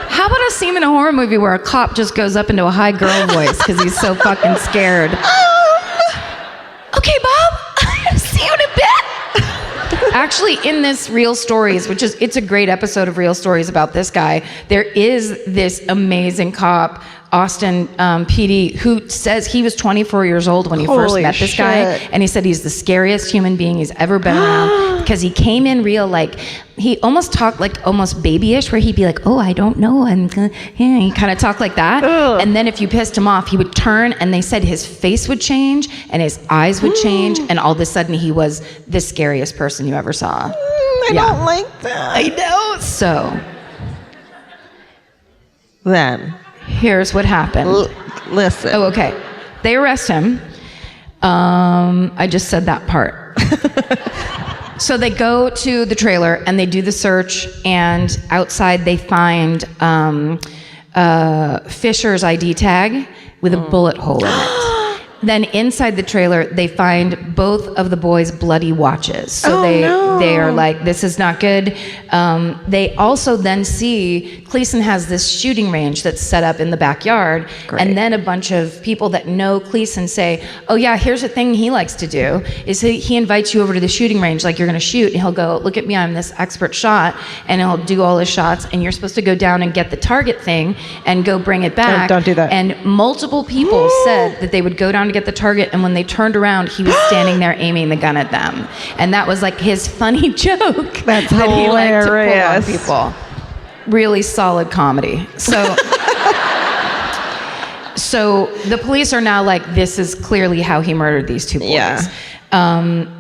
How about a scene in a horror movie where a cop just goes up into a high girl voice because he's so fucking scared? Okay, Bob, see you in a bit. Actually, in this Real Stories, it's a great episode of Real Stories about this guy, there is this amazing cop, Austin PD, who says he was 24 years old when he first met this guy, and he said he's the scariest human being he's ever been around because he came in real, like, he almost talked like almost babyish, where he'd be like, oh, I don't know, he kind of talked like that. And then if you pissed him off, he would turn, and they said his face would change and his eyes would change, and all of a sudden he was the scariest person you ever saw. I don't like that. I know. So then here's what happened. Listen. Oh, okay. They arrest him. I just said that part. So they go to the trailer and they do the search, and outside they find Fisher's ID tag with a bullet hole in it. Then inside the trailer, they find both of the boys' bloody watches. So they are like, this is not good. They also then see Kleasen has this shooting range that's set up in the backyard. Great. And then a bunch of people that know Kleasen say, oh yeah, here's a thing he likes to do, is he invites you over to the shooting range, like you're gonna shoot, and he'll go, look at me, I'm this expert shot, and he'll do all his shots, and you're supposed to go down and get the target thing and go bring it back. Don't do that. And multiple people said that they would go down to get the target, and when they turned around, he was standing there aiming the gun at them. And that was like his funny joke. That's that he liked to hilarious. pull on people. Really solid comedy. So so the police are now like, this is clearly how he murdered these two boys. Yeah.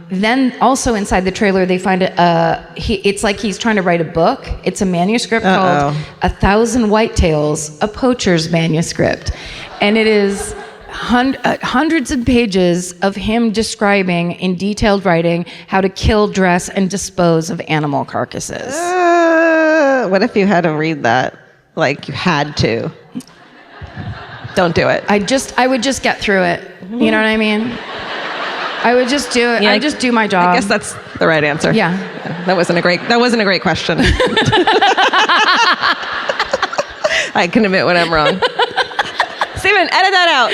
Then also inside the trailer, they find it's like he's trying to write a book. It's a manuscript called 1,000 Whitetails, a Poacher's Manuscript. And it is hundreds of pages of him describing in detailed writing how to kill, dress, and dispose of animal carcasses. What if you had to read that? Like you had to. Don't do it. I would just get through it. You know what I mean? I would just do it. Yeah, I'd just do my job. I guess that's the right answer. Yeah. That wasn't a great question. I can admit when I'm wrong. Stephen, edit that out.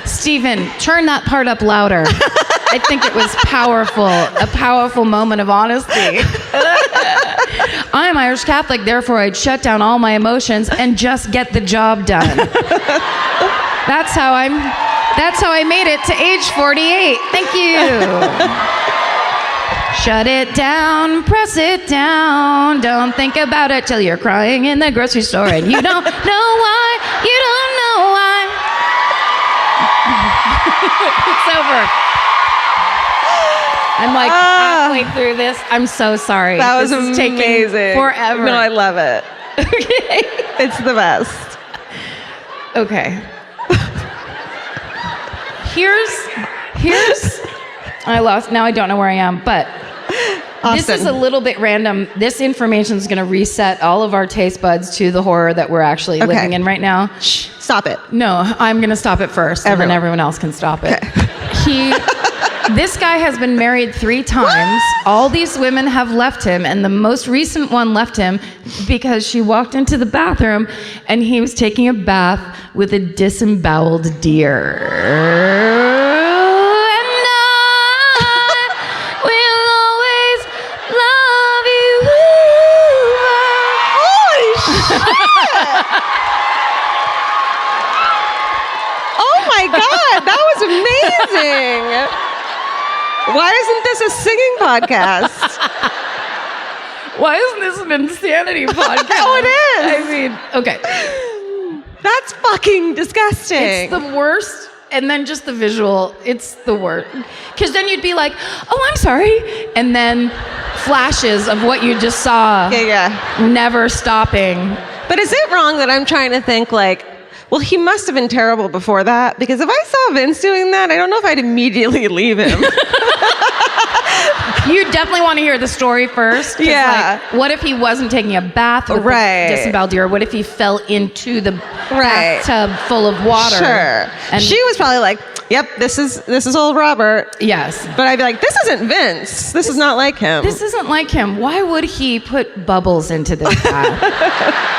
Stephen, turn that part up louder. I think it was powerful, a powerful moment of honesty. I'm Irish Catholic, therefore I'd shut down all my emotions and just get the job done. That's how I made it to age 48. Thank you. Shut it down, press it down. Don't think about it till you're crying in the grocery store and you don't know why. You don't know why. It's over. I'm like halfway through this. I'm so sorry. That was this is amazing. Taking forever. No, I love it. Okay. It's the best. Okay. Here's I lost. Now I don't know where I am, but Austin. This is a little bit random. This information is going to reset all of our taste buds to the horror that we're actually living in right now. Shh, stop it. No, I'm going to stop it first, and then everyone else can stop it. This guy has been married 3 times. All these women have left him, and the most recent one left him because she walked into the bathroom and he was taking a bath with a disemboweled deer. And I will always love you. Holy shit! Oh my God, that was amazing! Why isn't this a singing podcast? Why isn't this an insanity podcast? Oh, it is! I mean, okay. That's fucking disgusting. It's the worst. And then just the visual, it's the worst. Because then you'd be like, oh, I'm sorry. And then flashes of what you just saw. Yeah. Never stopping. But is it wrong that I'm trying to think like, well, he must have been terrible before that, because if I saw Vince doing that, I don't know if I'd immediately leave him. You definitely want to hear the story first. Yeah. Like, what if he wasn't taking a bath with the disemboweled deer? What if he fell into the bathtub full of water? Sure. And she was probably like, yep, this is old Robert. Yes. But I'd be like, this isn't Vince. This is not like him. This isn't like him. Why would he put bubbles into this bath?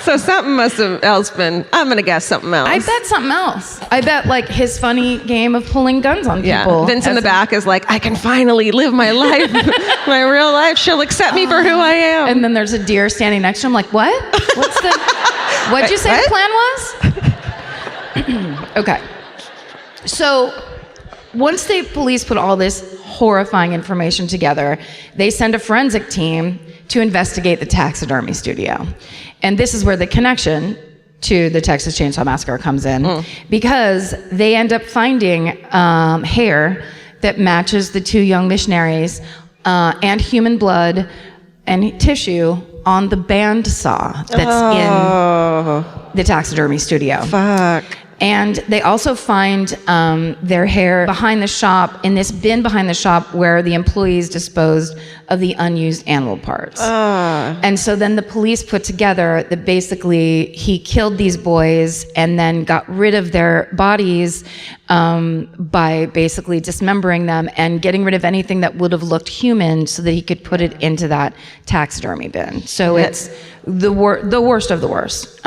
So something must have else been, I'm going to guess something else. I bet something else. I bet like his funny game of pulling guns on people. Vince in the back is like, I can finally live my life, my real life. She'll accept me for who I am. And then there's a deer standing next to him like, what? What'd you say the plan was? Okay. So once the police put all this horrifying information together, they send a forensic team to investigate the taxidermy studio. And this is where the connection to the Texas Chainsaw Massacre comes in, because they end up finding hair that matches the 2 young missionaries and human blood and tissue on the band saw that's in the taxidermy studio. Fuck. And they also find their hair behind the shop, in this bin behind the shop where the employees disposed of the unused animal parts. And so then the police put together that basically he killed these boys and then got rid of their bodies by basically dismembering them and getting rid of anything that would have looked human so that he could put it into that taxidermy bin. So it's the worst of the worst.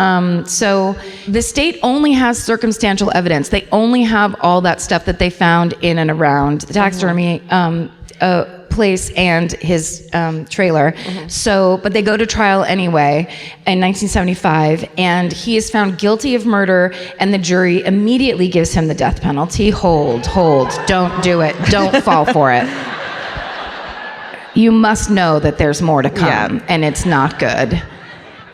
So the state only has circumstantial evidence. They only have all that stuff that they found in and around the taxidermy place and his trailer. So, but they go to trial anyway in 1975, and he is found guilty of murder, and the jury immediately gives him the death penalty. Hold, don't do it. Don't fall for it. You must know that there's more to come, and it's not good.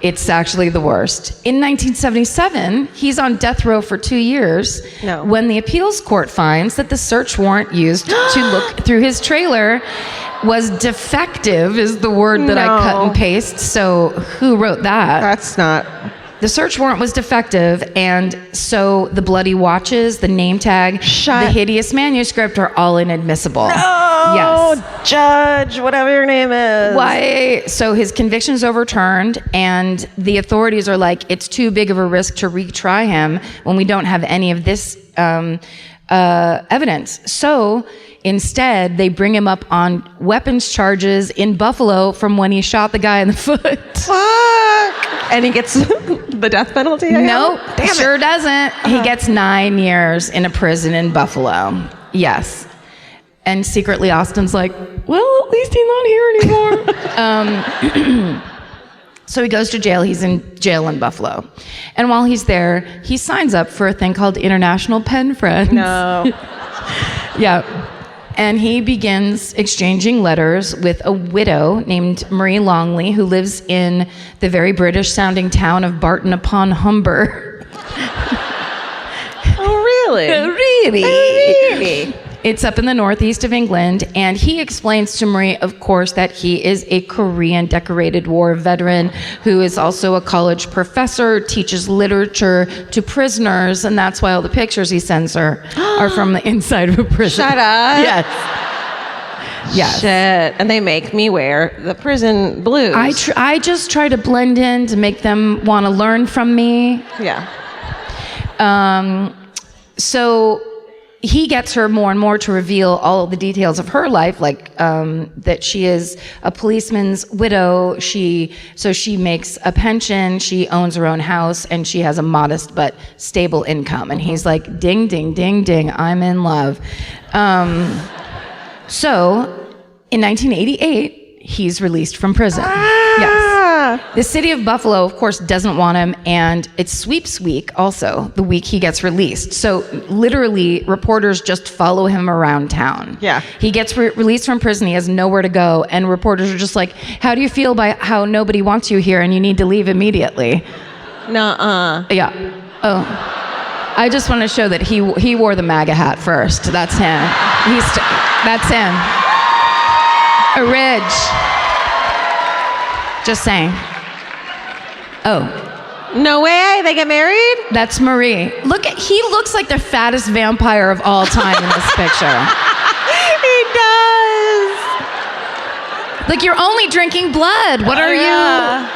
It's actually the worst. In 1977, he's on death row for 2 years when the appeals court finds that the search warrant used to look through his trailer was defective, is the word that I cut and paste. So who wrote that? That's not... The search warrant was defective, and so the bloody watches, the name tag, the hideous manuscript are all inadmissible. No! Yes. Judge, whatever your name is. Why? So his conviction's overturned, and the authorities are like, it's too big of a risk to retry him when we don't have any of this evidence. So instead, they bring him up on weapons charges in Buffalo from when he shot the guy in the foot. Fuck! And he gets the death penalty? Nope, sure doesn't. He gets 9 years in a prison in Buffalo. Yes. And secretly, Austin's like, well, at least he's not here anymore. So he goes to jail. He's in jail in Buffalo. And while he's there, he signs up for a thing called International Pen Friends. No. Yeah. And he begins exchanging letters with a widow named Marie Longley, who lives in the very British-sounding town of Barton upon Humber. Oh, really? Really? Oh, really? It's up in the northeast of England, and he explains to Marie, of course, that he is a Korean decorated war veteran who is also a college professor, teaches literature to prisoners, and that's why all the pictures he sends her are from the inside of a prison. Shut up. Yes. Yes. Shit. And they make me wear the prison blues. I just try to blend in to make them want to learn from me. Yeah. So he gets her more and more to reveal all of the details of her life, like that she is a policeman's widow. So she makes a pension, she owns her own house, and she has a modest but stable income. And he's like, ding, ding, ding, ding, I'm in love. So in 1988, he's released from prison. Yes. The city of Buffalo, of course, doesn't want him, and it's sweeps week also, the week he gets released. So literally, reporters just follow him around town. Yeah. He gets released from prison, he has nowhere to go, and reporters are just like, how do you feel by how nobody wants you here and you need to leave immediately? Nuh-uh. Yeah. Oh. I just want to show that he wore the MAGA hat first. That's him. That's him. A ridge. Just saying. Oh. No way, they get married? That's Marie. He looks like the fattest vampire of all time in this picture. He does. Like, you're only drinking blood. What are you?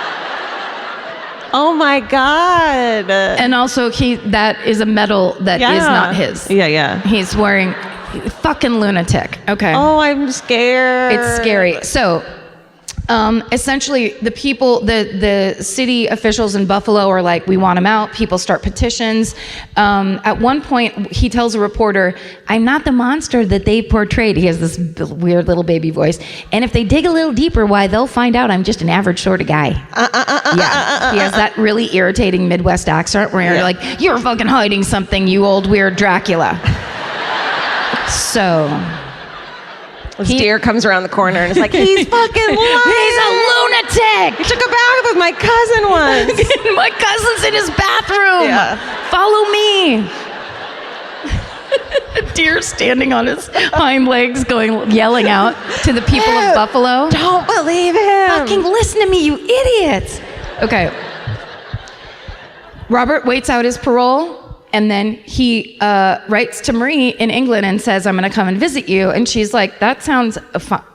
Oh my God. And also, that is a medal that is not his. Yeah. He's wearing fucking lunatic. Okay. Oh, I'm scared. It's scary. So, essentially, the people, the city officials in Buffalo are like, we want him out. People start petitions. At one point, he tells a reporter, I'm not the monster that they portrayed. He has this weird little baby voice. And if they dig a little deeper, why, they'll find out I'm just an average sort of guy. Yeah. He has that really irritating Midwest accent where you're like, you're fucking hiding something, you old weird Dracula. So... This deer comes around the corner and it's like, he's fucking lying. He's a lunatic. He took a bath with my cousin once. My cousin's in his bathroom. Yeah. Follow me. A deer standing on his hind legs yelling out to the people of Buffalo. Don't believe him. Fucking listen to me, you idiots. Okay. Robert waits out his parole. And then he writes to Marie in England and says, I'm going to come and visit you. And she's like, that sounds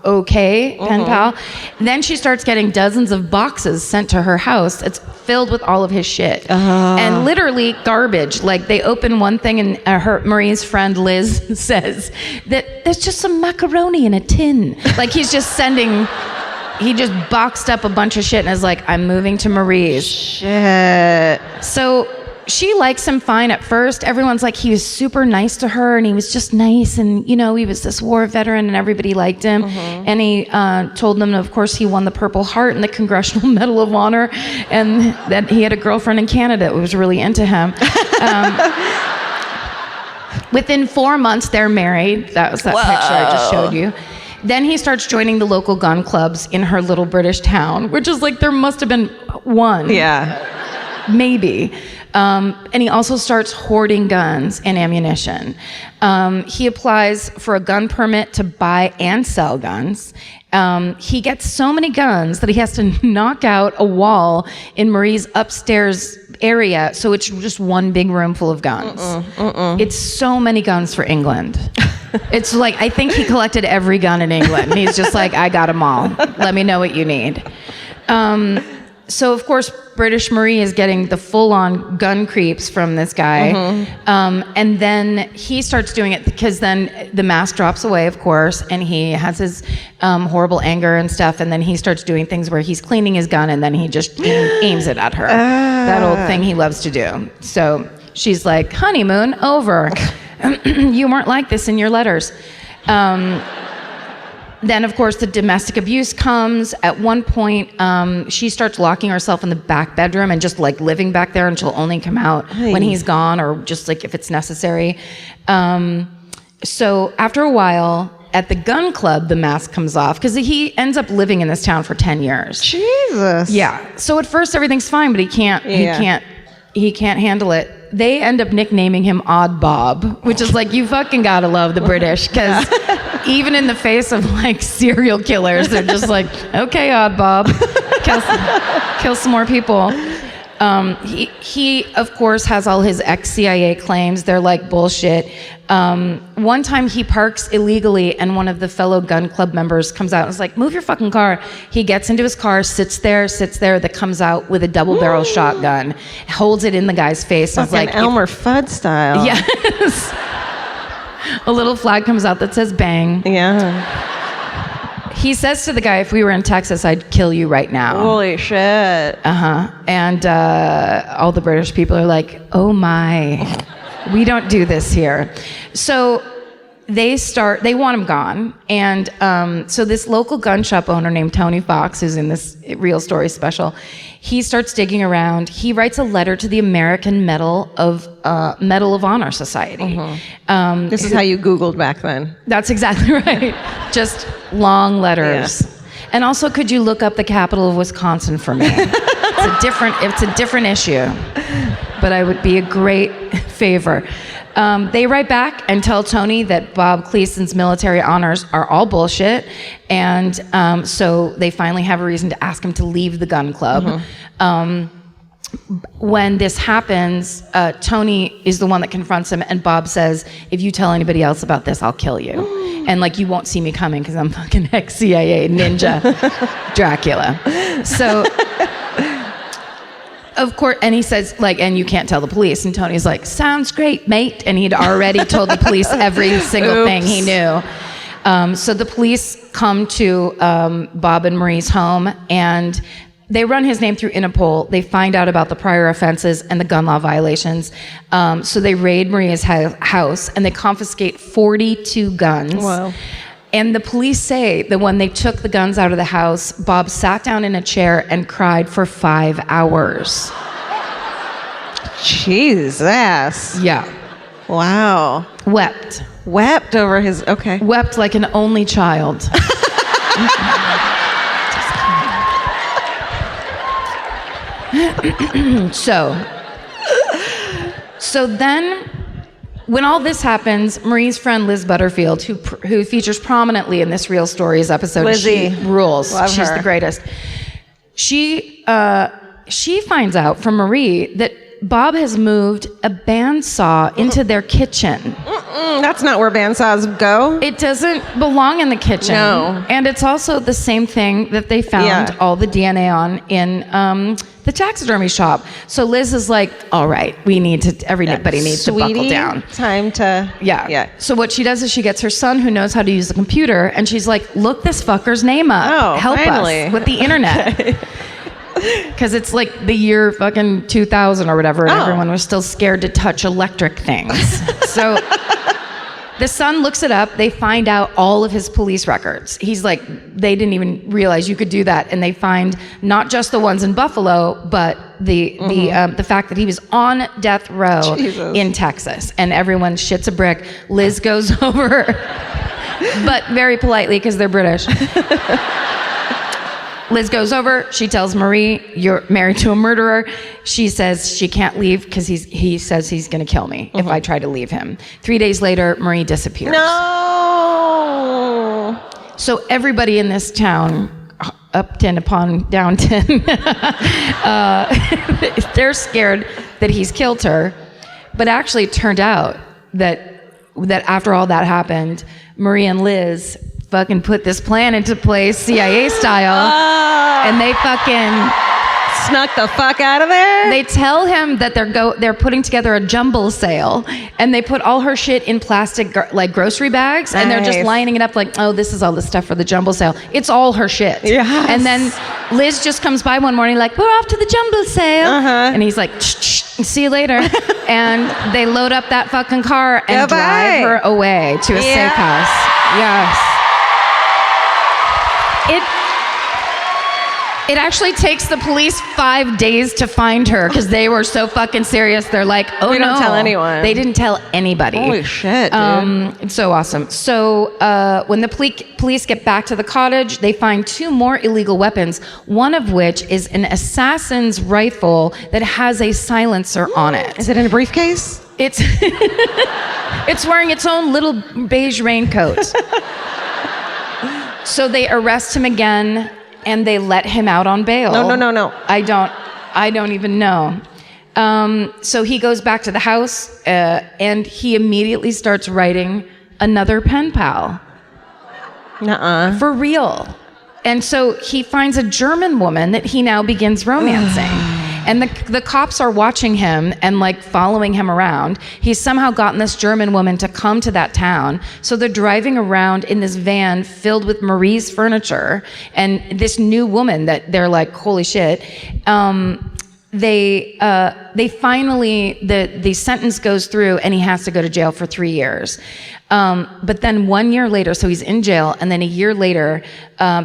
okay, pen pal. Then she starts getting dozens of boxes sent to her house. It's filled with all of his shit. And literally garbage. Like, they open one thing and Marie's friend Liz says that there's just some macaroni in a tin. Like, he just boxed up a bunch of shit and is like, I'm moving to Marie's. Shit. So she likes him fine at first. Everyone's like, he was super nice to her and he was just nice. And, he was this war veteran and everybody liked him. And he told them, of course, he won the Purple Heart and the Congressional Medal of Honor, and that he had a girlfriend in Canada who was really into him. Within 4 months, they're married. That was that picture I just showed you. Then he starts joining the local gun clubs in her little British town, which is like, there must have been one. Yeah. Maybe. And he also starts hoarding guns and ammunition. He applies for a gun permit to buy and sell guns. He gets so many guns that he has to knock out a wall in Marie's upstairs area, so it's just one big room full of guns. It's so many guns for England. It's like, I think he collected every gun in England. He's just like, I got them all. Let me know what you need. So, of course, British Marie is getting the full-on gun creeps from this guy. And then he starts doing it because then the mask drops away, of course, and he has his horrible anger and stuff, and then he starts doing things where he's cleaning his gun and then he just aims it at her. That old thing he loves to do. So she's like, honeymoon over. You weren't like this in your letters. Then, of course, the domestic abuse comes. At one point, she starts locking herself in the back bedroom and just like living back there, and she'll only come out when he's gone or just like if it's necessary. So after a while, at the gun club, the mask comes off because he ends up living in this town for 10 years. Jesus. Yeah. So at first everything's fine, but he can't handle it. They end up nicknaming him Odd Bob, which is like, you fucking gotta love the British, because even in the face of like serial killers, they're just like, okay, Odd Bob, kill some more people. He of course has all his ex-CIA claims. They're like bullshit. One time he parks illegally and one of the fellow gun club members comes out and is like, move your fucking car. He gets into his car, sits there, that comes out with a double-barrel shotgun, holds it in the guy's face. Like an Elmer Fudd style. Yes. A little flag comes out that says bang. Yeah. He says to the guy, if we were in Texas, I'd kill you right now. Holy shit. And all the British people are like, oh my, we don't do this here. So they want him gone. And so this local gun shop owner named Tony Fox, who's in this Real Story special, he starts digging around. He writes a letter to the American Medal of Honor Society. This is how you Googled back then. That's exactly right. Just long letters. Yeah. And also, could you look up the capital of Wisconsin for me? It's a different issue, but I would be a great favor. They write back and tell Tony that Bob Kleasen's military honors are all bullshit, and so they finally have a reason to ask him to leave the gun club. When this happens, Tony is the one that confronts him, and Bob says, if you tell anybody else about this, I'll kill you. And like, you won't see me coming because I'm fucking ex-CIA ninja Dracula. So, of course, and he says, like, and you can't tell the police. And Tony's like, sounds great, mate. And he'd already told the police every single thing he knew. So the police come to Bob and Marie's home, and they run his name through Interpol. They find out about the prior offenses and the gun law violations. So they raid Maria's house, and they confiscate 42 guns. Wow. And the police say that when they took the guns out of the house, Bob sat down in a chair and cried for 5 hours. Jesus. Yeah. Wow. Wept over his, okay. Wept like an only child. So then, when all this happens, Marie's friend Liz Butterfield, who features prominently in this Real Stories episode, Lizzie. She rules. Love She's her. the greatest. She finds out from Marie that Bob has moved a bandsaw into their kitchen. That's not where bandsaws go. It doesn't belong in the kitchen. No. And it's also the same thing that they found all the DNA on in the taxidermy shop. So Liz is like, all right, everybody needs to buckle down. Time to... Yeah. So what she does is she gets her son who knows how to use the computer, and she's like, look this fucker's name up. Oh, Help finally. us with the internet. Because it's like the year fucking 2000 or whatever, and everyone was still scared to touch electric things. So the son looks it up. They find out all of his police records. He's like, they didn't even realize you could do that. And they find not just the ones in Buffalo, but the fact that he was on death row in Texas. And everyone shits a brick. Liz goes over, but very politely because they're British. Liz goes over, she tells Marie, you're married to a murderer. She says she can't leave because he says he's going to kill me if I try to leave him. 3 days later, Marie disappears. No! So everybody in this town, Upton upon Downton, they're scared that he's killed her. But actually it turned out that after all that happened, Marie and Liz fucking put this plan into place, CIA style, and they fucking snuck the fuck out of there. They tell him that they're putting together a jumble sale, and they put all her shit in plastic like grocery bags, and they're just lining it up like, oh, this is all the stuff for the jumble sale. It's all her shit. Yes. And then Liz just comes by one morning like, we're off to the jumble sale, and he's like, see you later. And they load up that fucking car and drive her away to a safe house. Yes. It actually takes the police 5 days to find her because they were so fucking serious. They're like, oh, we don't tell anyone. They didn't tell anybody. Holy shit, dude. It's so awesome. So when the police get back to the cottage, they find 2 more illegal weapons, one of which is an assassin's rifle that has a silencer on it. Is it in a briefcase? It's it's wearing its own little beige raincoat. So they arrest him again, and they let him out on bail. No. I don't even know. So he goes back to the house, and he immediately starts writing another pen pal. Nuh-uh. For real. And so he finds a German woman that he now begins romancing. And the cops are watching him and like following him around. He's somehow gotten this German woman to come to that town. So they're driving around in this van filled with Marie's furniture and this new woman that they're like, holy shit. They finally, the sentence goes through and he has to go to jail for 3 years. But then 1 year later, so he's in jail, and then a year later,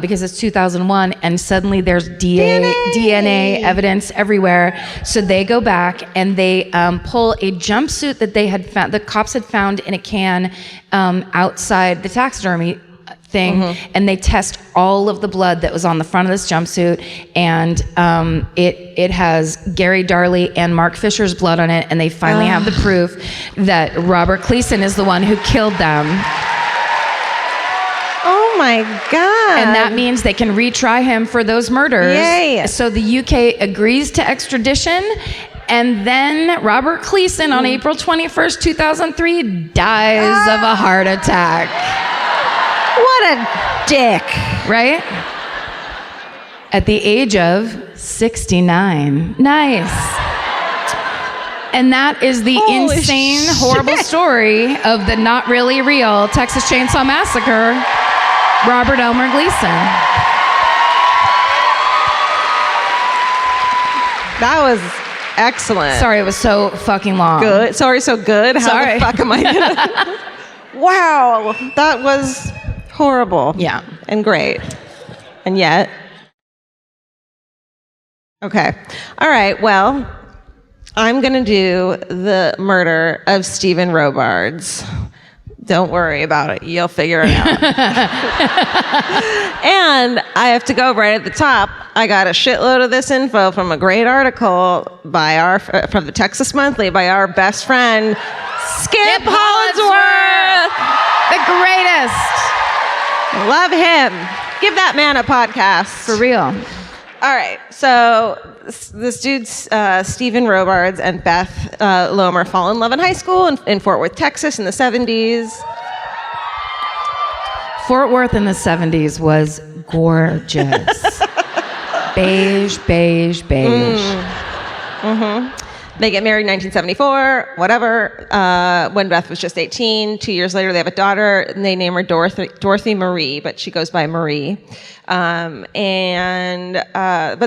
because it's 2001, and suddenly there's DNA evidence everywhere. So they go back and they pull a jumpsuit that they had found, the cops had found in a can outside the taxidermy thing, and they test all of the blood that was on the front of this jumpsuit, and it has Gary Darley and Mark Fisher's blood on it, and they finally have the proof that Robert Kleasen is the one who killed them. Oh my God. And that means they can retry him for those murders. Yay. So the UK agrees to extradition, and then Robert Kleasen on April 21st, 2003 dies of a heart attack. What a dick. Right? At the age of 69. Nice. And that is the Holy insane, shit. horrible story of the not really real Texas Chainsaw Massacre, Robert Elmer Kleasen. That was excellent. Sorry, it was so fucking long. Good. Sorry, so good. How Sorry. the fuck am I gonna... Wow, that was horrible. Yeah. And great. And yet... Okay. All right, well, I'm going to do the murder of Stephen Robards. Don't worry about it. You'll figure it out. And I have to go right at the top. I got a shitload of this info from a great article by from the Texas Monthly by our best friend, Skip Hollandsworth. The greatest. Love him. Give that man a podcast. For real. All right, so this dude, Stephen Robards and Beth Lomer fall in love in high school in Fort Worth, Texas in the 70s. Fort Worth in the 70s was gorgeous. Beige, beige, beige. They get married in 1974, whatever. When Beth was just 18, 2 years later, they have a daughter, and they name her Dorothy Marie, but she goes by Marie. But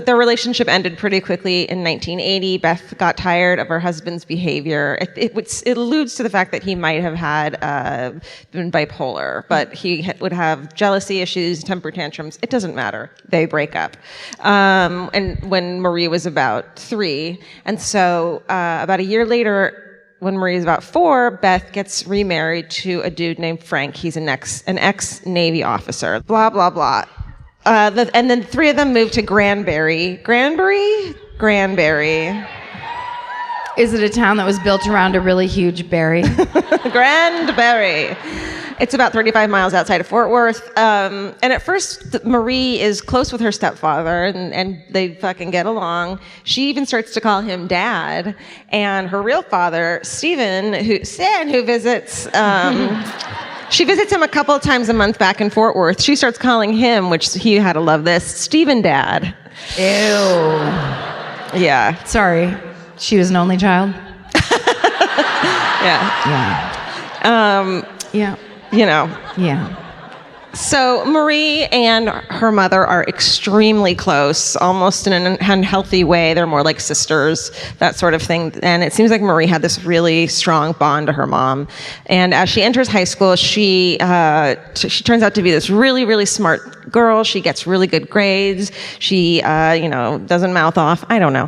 their relationship ended pretty quickly in 1980. Beth got tired of her husband's behavior. It alludes to the fact that he might have had been bipolar, but he would have jealousy issues, temper tantrums. It doesn't matter. They break up. And when Marie was about 3, and so about a year later, when Marie is about 4, Beth gets remarried to a dude named Frank. He's an ex-Navy officer. Blah, blah, blah. And then 3 of them moved to Granbury. Granbury? Is it a town that was built around a really huge berry? Granbury. It's about 35 miles outside of Fort Worth. And at first, Marie is close with her stepfather, and they fucking get along. She even starts to call him Dad. And her real father, Stephen, who visits... She visits him a couple of times a month back in Fort Worth. She starts calling him, which he had to love this, Stephen Dad. Ew. Yeah. Sorry. She was an only child? Yeah. Yeah. You know. Yeah. So Marie and her mother are extremely close, almost in an unhealthy way. They're more like sisters, that sort of thing. And it seems like Marie had this really strong bond to her mom. And as she enters high school, she turns out to be this really, really smart girl. She gets really good grades. She, doesn't mouth off. I don't know.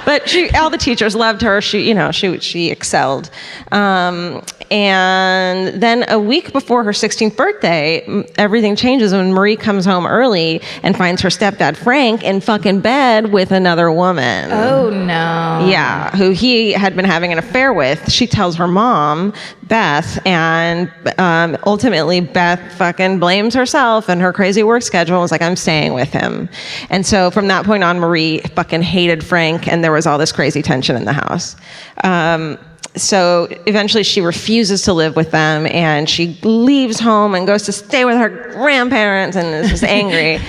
But all the teachers loved her. She excelled. And then a week before her 16th birthday, everything changes when Marie comes home early and finds her stepdad, Frank, in fucking bed with another woman. Oh, no. Yeah, who he had been having an affair with. She tells her mom, Beth, and ultimately Beth fucking blames herself and her crazy work schedule and was like, I'm staying with him. And so from that point on, Marie fucking hated Frank, and there was all this crazy tension in the house. So eventually she refuses to live with them, and she leaves home and goes to stay with her grandparents and is just angry.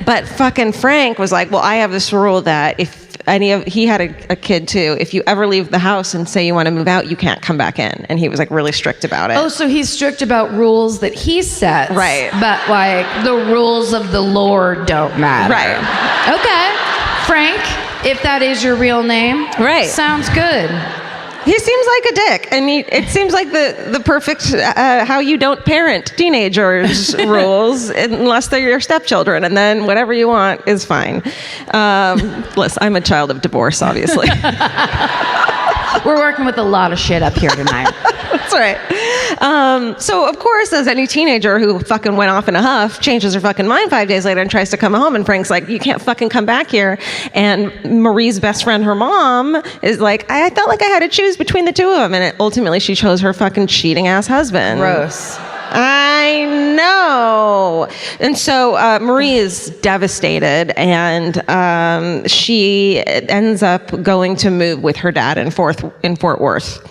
But fucking Frank was like, well, I have this rule that he had a kid too. If you ever leave the house and say you want to move out, you can't come back in. And he was like really strict about it. Oh, so he's strict about rules that he sets. Right. But like the rules of the Lord don't matter. Right. Okay. Frank, if that is your real name. Right. Sounds good. He seems like a dick. I mean, it seems like the perfect how you don't parent teenagers rules unless they're your stepchildren, and then whatever you want is fine. Listen, I'm a child of divorce, obviously. We're working with a lot of shit up here tonight. That's right. So, of course, as any teenager who fucking went off in a huff changes her fucking mind 5 days later and tries to come home, and Frank's like, you can't fucking come back here. And Marie's best friend, her mom, is like, I felt like I had to choose between the two of them. And ultimately, she chose her fucking cheating ass husband. Gross. I know. And so Marie is devastated, and she ends up going to move with her dad in Fort Worth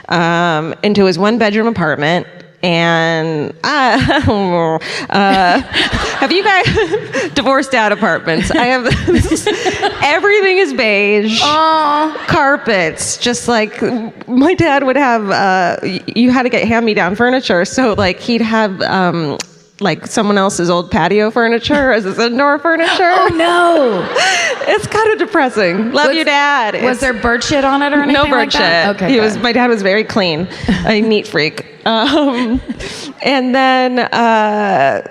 into his 1-bedroom apartment. And have you guys divorced dad apartments? I have everything is beige. Aww. Carpets, just like my dad would have. You had to get hand-me-down furniture, so like he'd have like someone else's old patio furniture as his indoor furniture. Oh no, it's kind of depressing. Love you, Dad. Was there bird shit on it or anything? No bird like that? shit. Okay, My dad was very clean, a neat freak. And then,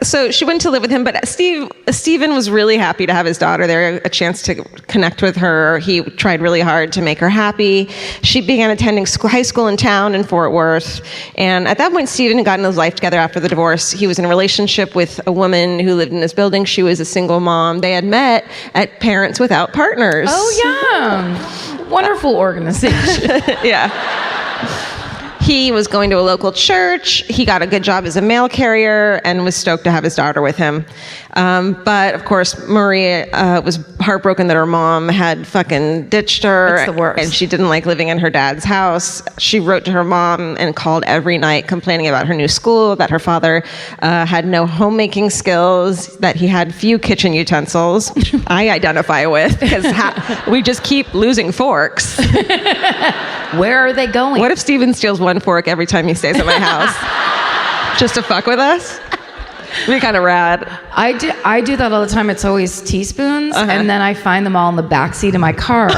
so she went to live with him, but Stephen was really happy to have his daughter there, a chance to connect with her. He tried really hard to make her happy. She began attending high school in town in Fort Worth. And at that point, Stephen had gotten his life together after the divorce. He was in a relationship with a woman who lived in his building. She was a single mom. They had met at Parents Without Partners. Oh, yeah. Wonderful organization. Yeah. He was going to a local church. He got a good job as a mail carrier and was stoked to have his daughter with him. But of course, Marie was heartbroken that her mom had fucking ditched her. It's the worst. And she didn't like living in her dad's house. She wrote to her mom and called every night complaining about her new school, that her father had no homemaking skills, that he had few kitchen utensils, which I identify with because we just keep losing forks. Where are they going? What if Steven steals one fork every time he stays at my house? Just to fuck with us? It'd be kind of rad. I do that all the time. It's always teaspoons, and then I find them all in the backseat of my car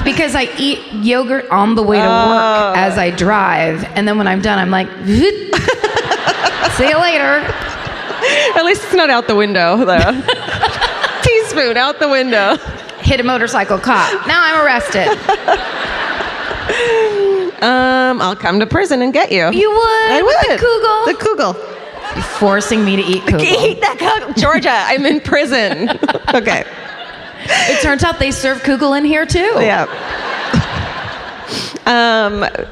because I eat yogurt on the way to work as I drive, and then when I'm done, I'm like, see you later. At least it's not out the window, though. Teaspoon out the window. Hit a motorcycle cop. Now I'm arrested. I'll come to prison and get you. You would? I would. The The kugel. You're forcing me to eat kugel. Eat that kugel. Georgia, I'm in prison. Okay. It turns out they serve kugel in here too. Yeah.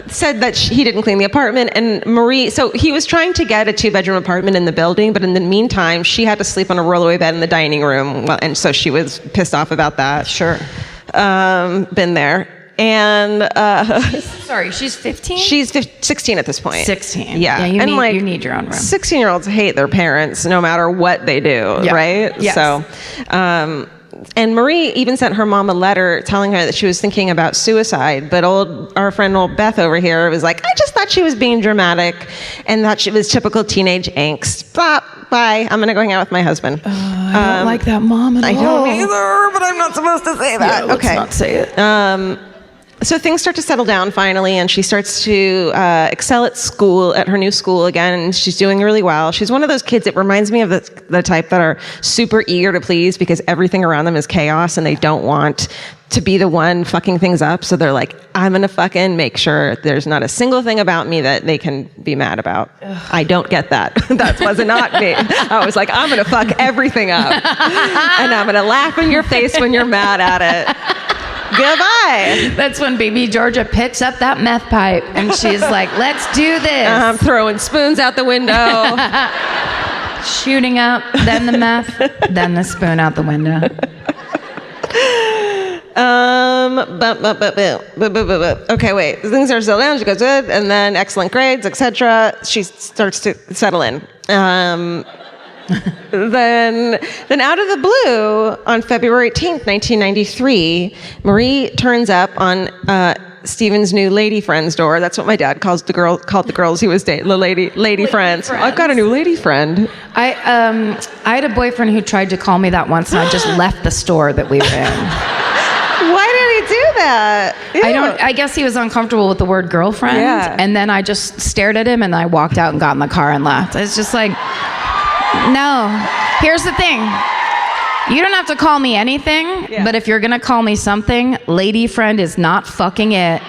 Said that he didn't clean the apartment, and Marie, so he was trying to get a 2-bedroom apartment in the building, but in the meantime, she had to sleep on a rollaway bed in the dining room, and so she was pissed off about that. Sure. Been there. And Sorry, she's 15? she's 16 at this point. 16. Yeah. You and you need your own room. 16-year-olds hate their parents no matter what they do, Yeah. right? Yes. So, and Marie even sent her mom a letter telling her that she was thinking about suicide, but our friend old Beth over here was like, I just thought she was being dramatic and that she was typical teenage angst. Blah, bye, I'm gonna go hang out with my husband. I don't like that mom at all. I don't either, but I'm not supposed to say that. Yeah, let's not say it. So things start to settle down finally, and she starts to excel at school, at her new school again, and she's doing really well. She's one of those kids, it reminds me of the type that are super eager to please because everything around them is chaos and they don't want to be the one fucking things up. So they're like, I'm gonna fucking make sure there's not a single thing about me that they can be mad about. Ugh. I don't get that. That was not me. I was like, I'm gonna fuck everything up. And I'm gonna laugh in your face when you're mad at it. Goodbye. That's when baby Georgia picks up that meth pipe and she's like, let's do this. I'm throwing spoons out the window. Shooting up, then the meth, then the spoon out the window. Okay, wait. Things are still down. She goes good, and then excellent grades, etc. She starts to settle in. Then out of the blue, on February 18th, 1993, Marie turns up on Stephen's new lady friend's door. That's what my dad called the girls he was dating, the lady friends. I've got a new lady friend. I had a boyfriend who tried to call me that once, and I just left the store that we were in. Why did he do that? Ew. I guess he was uncomfortable with the word girlfriend. Yeah. And then I just stared at him and I walked out and got in the car and left. It's just like, no. Here's the thing. You don't have to call me anything, but if you're gonna call me something, lady friend is not fucking it,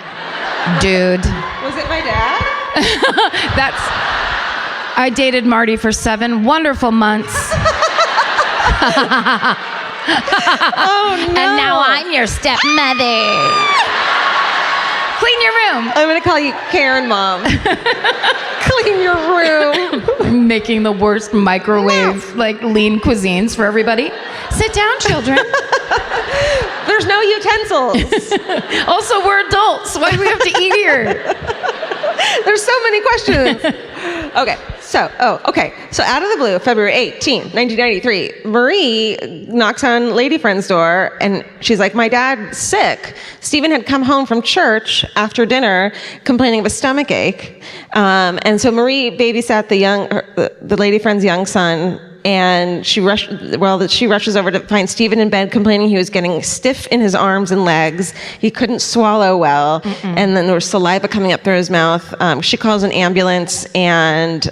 dude. Was it my dad? I dated Marty for 7 wonderful months. Oh, no. And now I'm your stepmother. Clean your room. I'm going to call you Karen Mom. Clean your room. Making the worst microwave, lean cuisines for everybody. Sit down, children. There's no utensils. Also, we're adults. Why do we have to eat here? There's so many questions. Okay. So out of the blue, February 18th, 1993, Marie knocks on lady friend's door, and she's like, my dad's sick. Stephen had come home from church after dinner complaining of a stomach ache. And so Marie babysat the lady friend's young son, and she rushes over to find Stephen in bed complaining he was getting stiff in his arms and legs. He couldn't swallow well. And then there was saliva coming up through his mouth. She calls an ambulance, and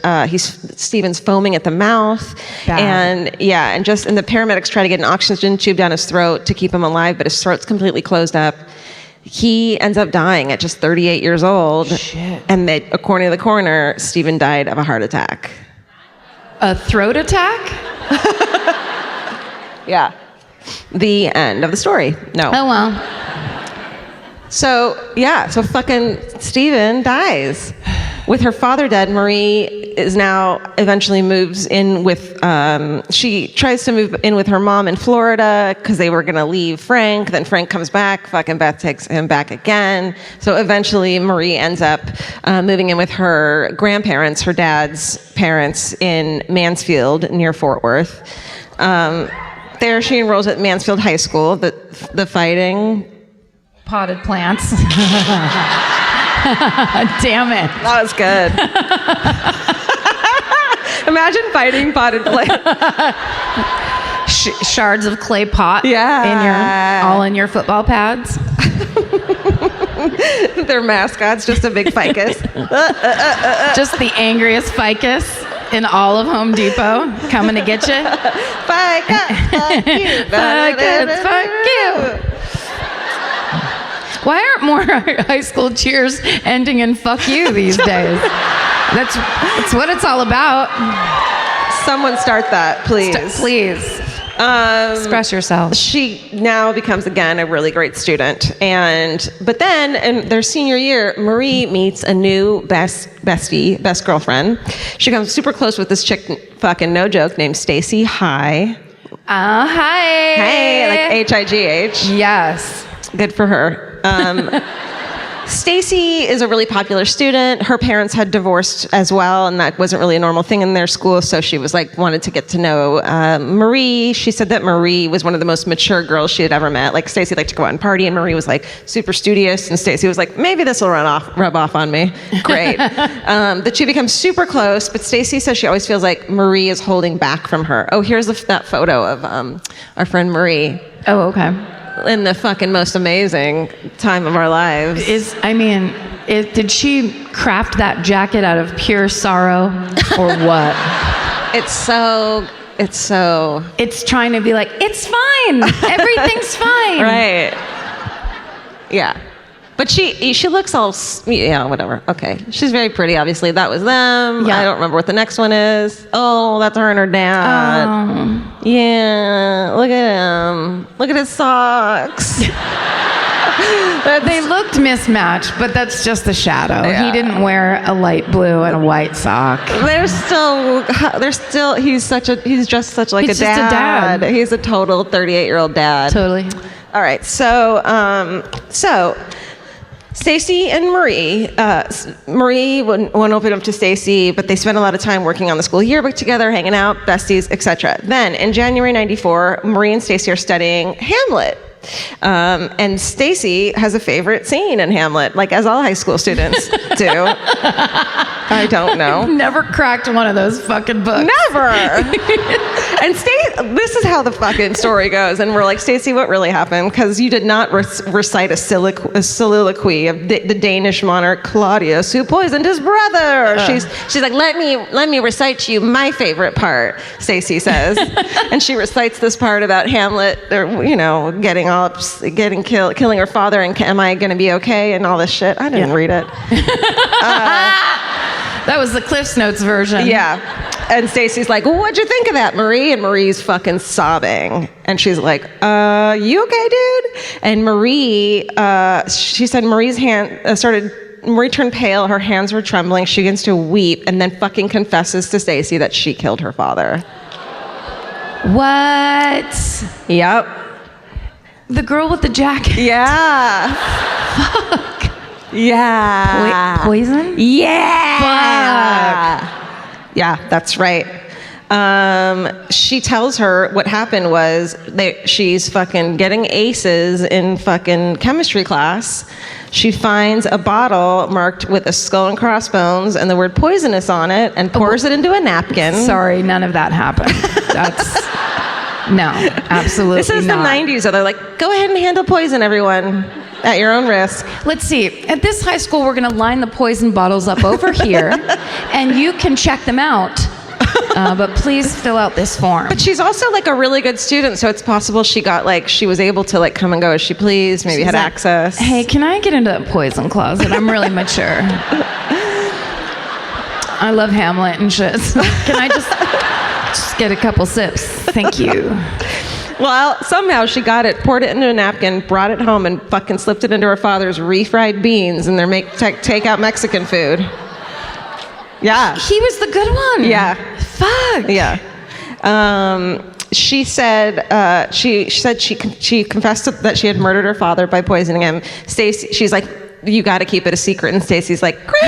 Stephen's foaming at the mouth. Bad. And the paramedics try to get an oxygen tube down his throat to keep him alive, but his throat's completely closed up. He ends up dying at just 38 years old. Shit. And according to the coroner, Stephen died of a heart attack. A throat attack? Yeah. The end of the story. No. Oh, well. So fucking Stephen dies. With her father dead, Marie is now eventually moves in with, she tries to move in with her mom in Florida because they were going to leave Frank. Then Frank comes back. Fucking Beth takes him back again. So eventually Marie ends up moving in with her grandparents, her dad's parents, in Mansfield near Fort Worth. There she enrolls at Mansfield High School, the fighting... Potted plants. Damn it. That was good. Imagine fighting potted plants. Shards of clay pot. Yeah. All in your football pads. Their mascot's just a big ficus. Just the angriest ficus in all of Home Depot coming to get you. Ficus, fuck you. Ficus, fuck you. Why aren't more high school cheers ending in fuck you these days? That's what it's all about. Someone start that, please. Please. Express yourself. She now becomes, again, a really great student. But then, in their senior year, Marie meets a new best girlfriend. She becomes super close with this chick, fucking no joke, named Stacy Hi. Hi. Hey, like H-I-G-H. Yes. Good for her. Stacy is a really popular student. Her parents had divorced as well, and that wasn't really a normal thing in their school, so she was like, wanted to get to know Marie. She said that Marie was one of the most mature girls she had ever met. Like, Stacy liked to go out and party, and Marie was like super studious, and Stacy was like, maybe this will rub off on me. Great. The two become super close, but Stacy says she always feels like Marie is holding back from her. Oh, here's that photo of our friend Marie. Oh, okay. In the fucking most amazing time of our lives. Did she craft that jacket out of pure sorrow or what? It's trying to be like, it's fine. Everything's fine. Right. Yeah. But she looks all, whatever. Okay. She's very pretty, obviously. That was them. Yeah. I don't remember what the next one is. Oh, that's her and her dad. Yeah. Look at him. Look at his socks. They looked mismatched, but that's just the shadow. Yeah. He didn't wear a light blue and a white sock. He's just such like He's a just a dad. dad. He's a total 38-year-old dad. Totally. All right. So Stacy and Marie, Marie won't open up to Stacy, but they spend a lot of time working on the school yearbook together, hanging out, besties, etc. Then in January '94, Marie and Stacy are studying Hamlet. And Stacy has a favorite scene in Hamlet, like as all high school students do. I don't know. Never cracked one of those fucking books. Never. And this is how the fucking story goes. And we're like, Stacy, what really happened? Because you did not recite a soliloquy of the Danish monarch Claudius, who poisoned his brother. She's like, let me recite to you my favorite part, Stacy says. And she recites this part about Hamlet, getting killed, killing her father, and am I going to be okay, and all this shit. I didn't read it. That was the Cliff's Notes version. Yeah. And Stacy's like, well, what'd you think of that, Marie? And Marie's fucking sobbing. And she's like, you okay, dude? And Marie, she said Marie's hand Marie turned pale, her hands were trembling, she begins to weep, and then fucking confesses to Stacy that she killed her father. What? Yep. The girl with the jacket. Yeah. Fuck. Yeah. Poison? Yeah. Fuck. Yeah, that's right. She tells her what happened was she's fucking getting aces in fucking chemistry class. She finds a bottle marked with a skull and crossbones and the word poisonous on it and pours it into a napkin. Sorry, none of that happened. No, absolutely This is not. the 90s, so they're like, go ahead and handle poison, everyone, at your own risk. Let's see. At this high school, we're going to line the poison bottles up over here, and you can check them out. But please fill out this form. But she's also like a really good student, so it's possible she was able to come and go as she pleased, maybe had access. Hey, can I get into that poison closet? I'm really mature. I love Hamlet and shit. So can I just get a couple sips? Thank you. Well, somehow she got it, poured it into a napkin, brought it home, and fucking slipped it into her father's refried beans and their takeout Mexican food. Yeah. He was the good one. Yeah. Fuck. Yeah. She said she confessed that she had murdered her father by poisoning him. Stacey, she's like, you got to keep it a secret. And Stacey's like, great.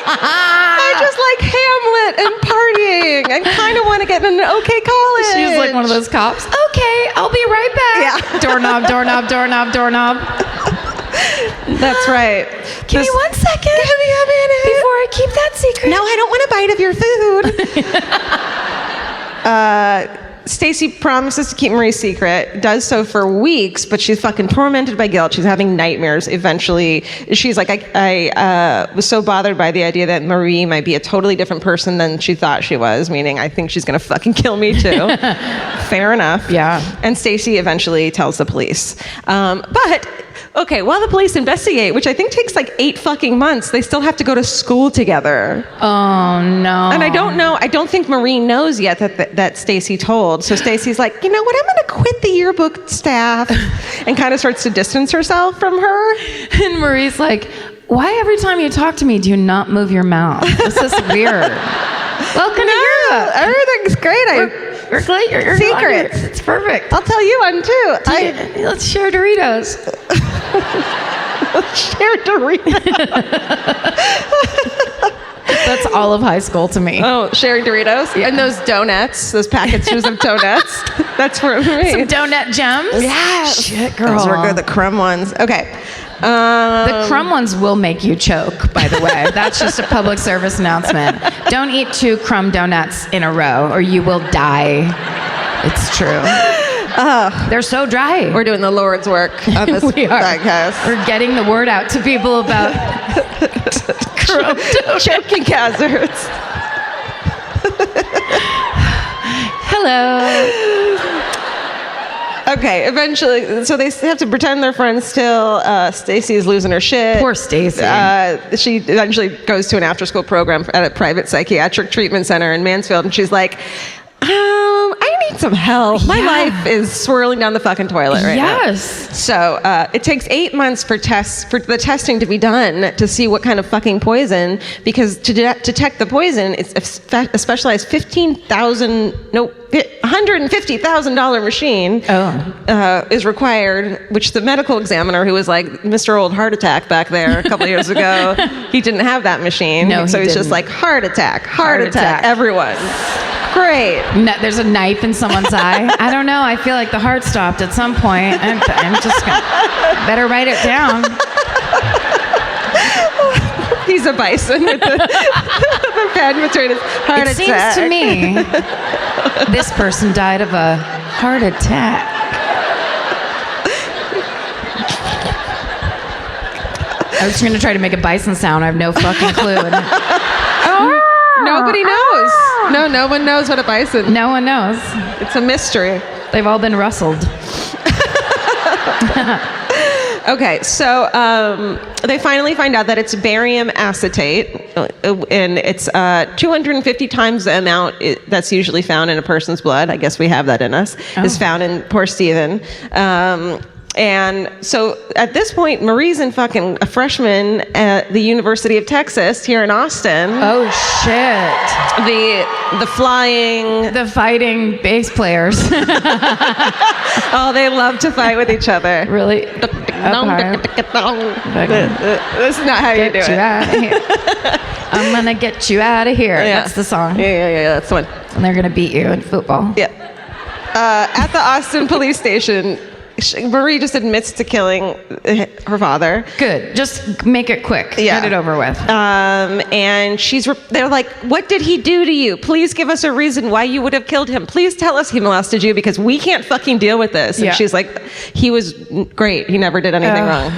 I just like Hamlet and partying. I kind of want to get in an okay college. She's like one of those cops. Okay, I'll be right back. Yeah. Doorknob, doorknob, doorknob, doorknob. That's right. Give me 1 second. Give me a minute. Before I keep that secret. No, I don't want a bite of your food. Stacey promises to keep Marie's secret, does so for weeks, but she's fucking tormented by guilt. She's having nightmares. Eventually, she's like, I was so bothered by the idea that Marie might be a totally different person than she thought she was, meaning I think she's gonna fucking kill me too. Fair enough. Yeah. And Stacey eventually tells the police. But okay, while the police investigate, which I think takes like 8 fucking months, they still have to go to school together. Oh no. And I don't think Marie knows yet that Stacey told. So Stacey's like, you know what, I'm gonna quit the yearbook staff, and kind of starts to distance herself from her. And Marie's like, why every time you talk to me do you not move your mouth? This is weird. Welcome to Europe. Everything's great. We're glad you're secrets. It's perfect. I'll tell you one too. Let's share Doritos. Share Doritos. That's all of high school to me. Oh, sharing Doritos? Yeah. And those donuts, those packages of donuts. That's for me. Some donut gems? Yeah. Shit, girl. Those were good, the crumb ones. Okay. The crumb ones will make you choke, by the way. That's just a public service announcement. Don't eat 2 crumb donuts in a row or you will die. It's true. They're so dry. We're doing the Lord's work on this podcast. We're getting the word out to people about choking hazards. Hello. Okay, eventually, so they have to pretend they're friends still. Stacey's losing her shit. Poor Stacey. She eventually goes to an after-school program at a private psychiatric treatment center in Mansfield, and she's like, I need some help. My life is swirling down the fucking toilet right now. Yes. So it takes 8 months for the testing to be done to see what kind of fucking poison, because to detect the poison, it's a specialized $150,000 machine is required, which the medical examiner, who was like Mr. Old Heart Attack back there a couple years ago, he didn't have that machine. No, so he's just like, heart attack, everyone. Great. No, there's a knife in someone's eye. I don't know. I feel like the heart stopped at some point. I'm just gonna better write it down. He's a bison with the pen between his heart attack. It seems to me this person died of a heart attack. I was going to try to make a bison sound. I have no fucking clue. Nobody knows. No one knows what a bison. No one knows. It's a mystery. They've all been rustled. Okay, so they finally find out that it's barium acetate, and it's 250 times the amount that's usually found in a person's blood. I guess we have that in us. Is found in poor Stephen. And so at this point, Marie's a freshman at the University of Texas here in Austin. Oh shit! The flying, the fighting bass players. Oh, they love to fight with each other. Really? This is not how you do it. Out of here. I'm gonna get you out of here. Yeah. That's the song. Yeah, that's the one. And they're gonna beat you in football. Yeah. At the Austin police station, Marie just admits to killing her father. Good. Just make it quick. Yeah. Get it over with. And they're like, what did he do to you? Please give us a reason why you would have killed him. Please tell us he molested you, because we can't fucking deal with this. And she's like, he was great. He never did anything wrong.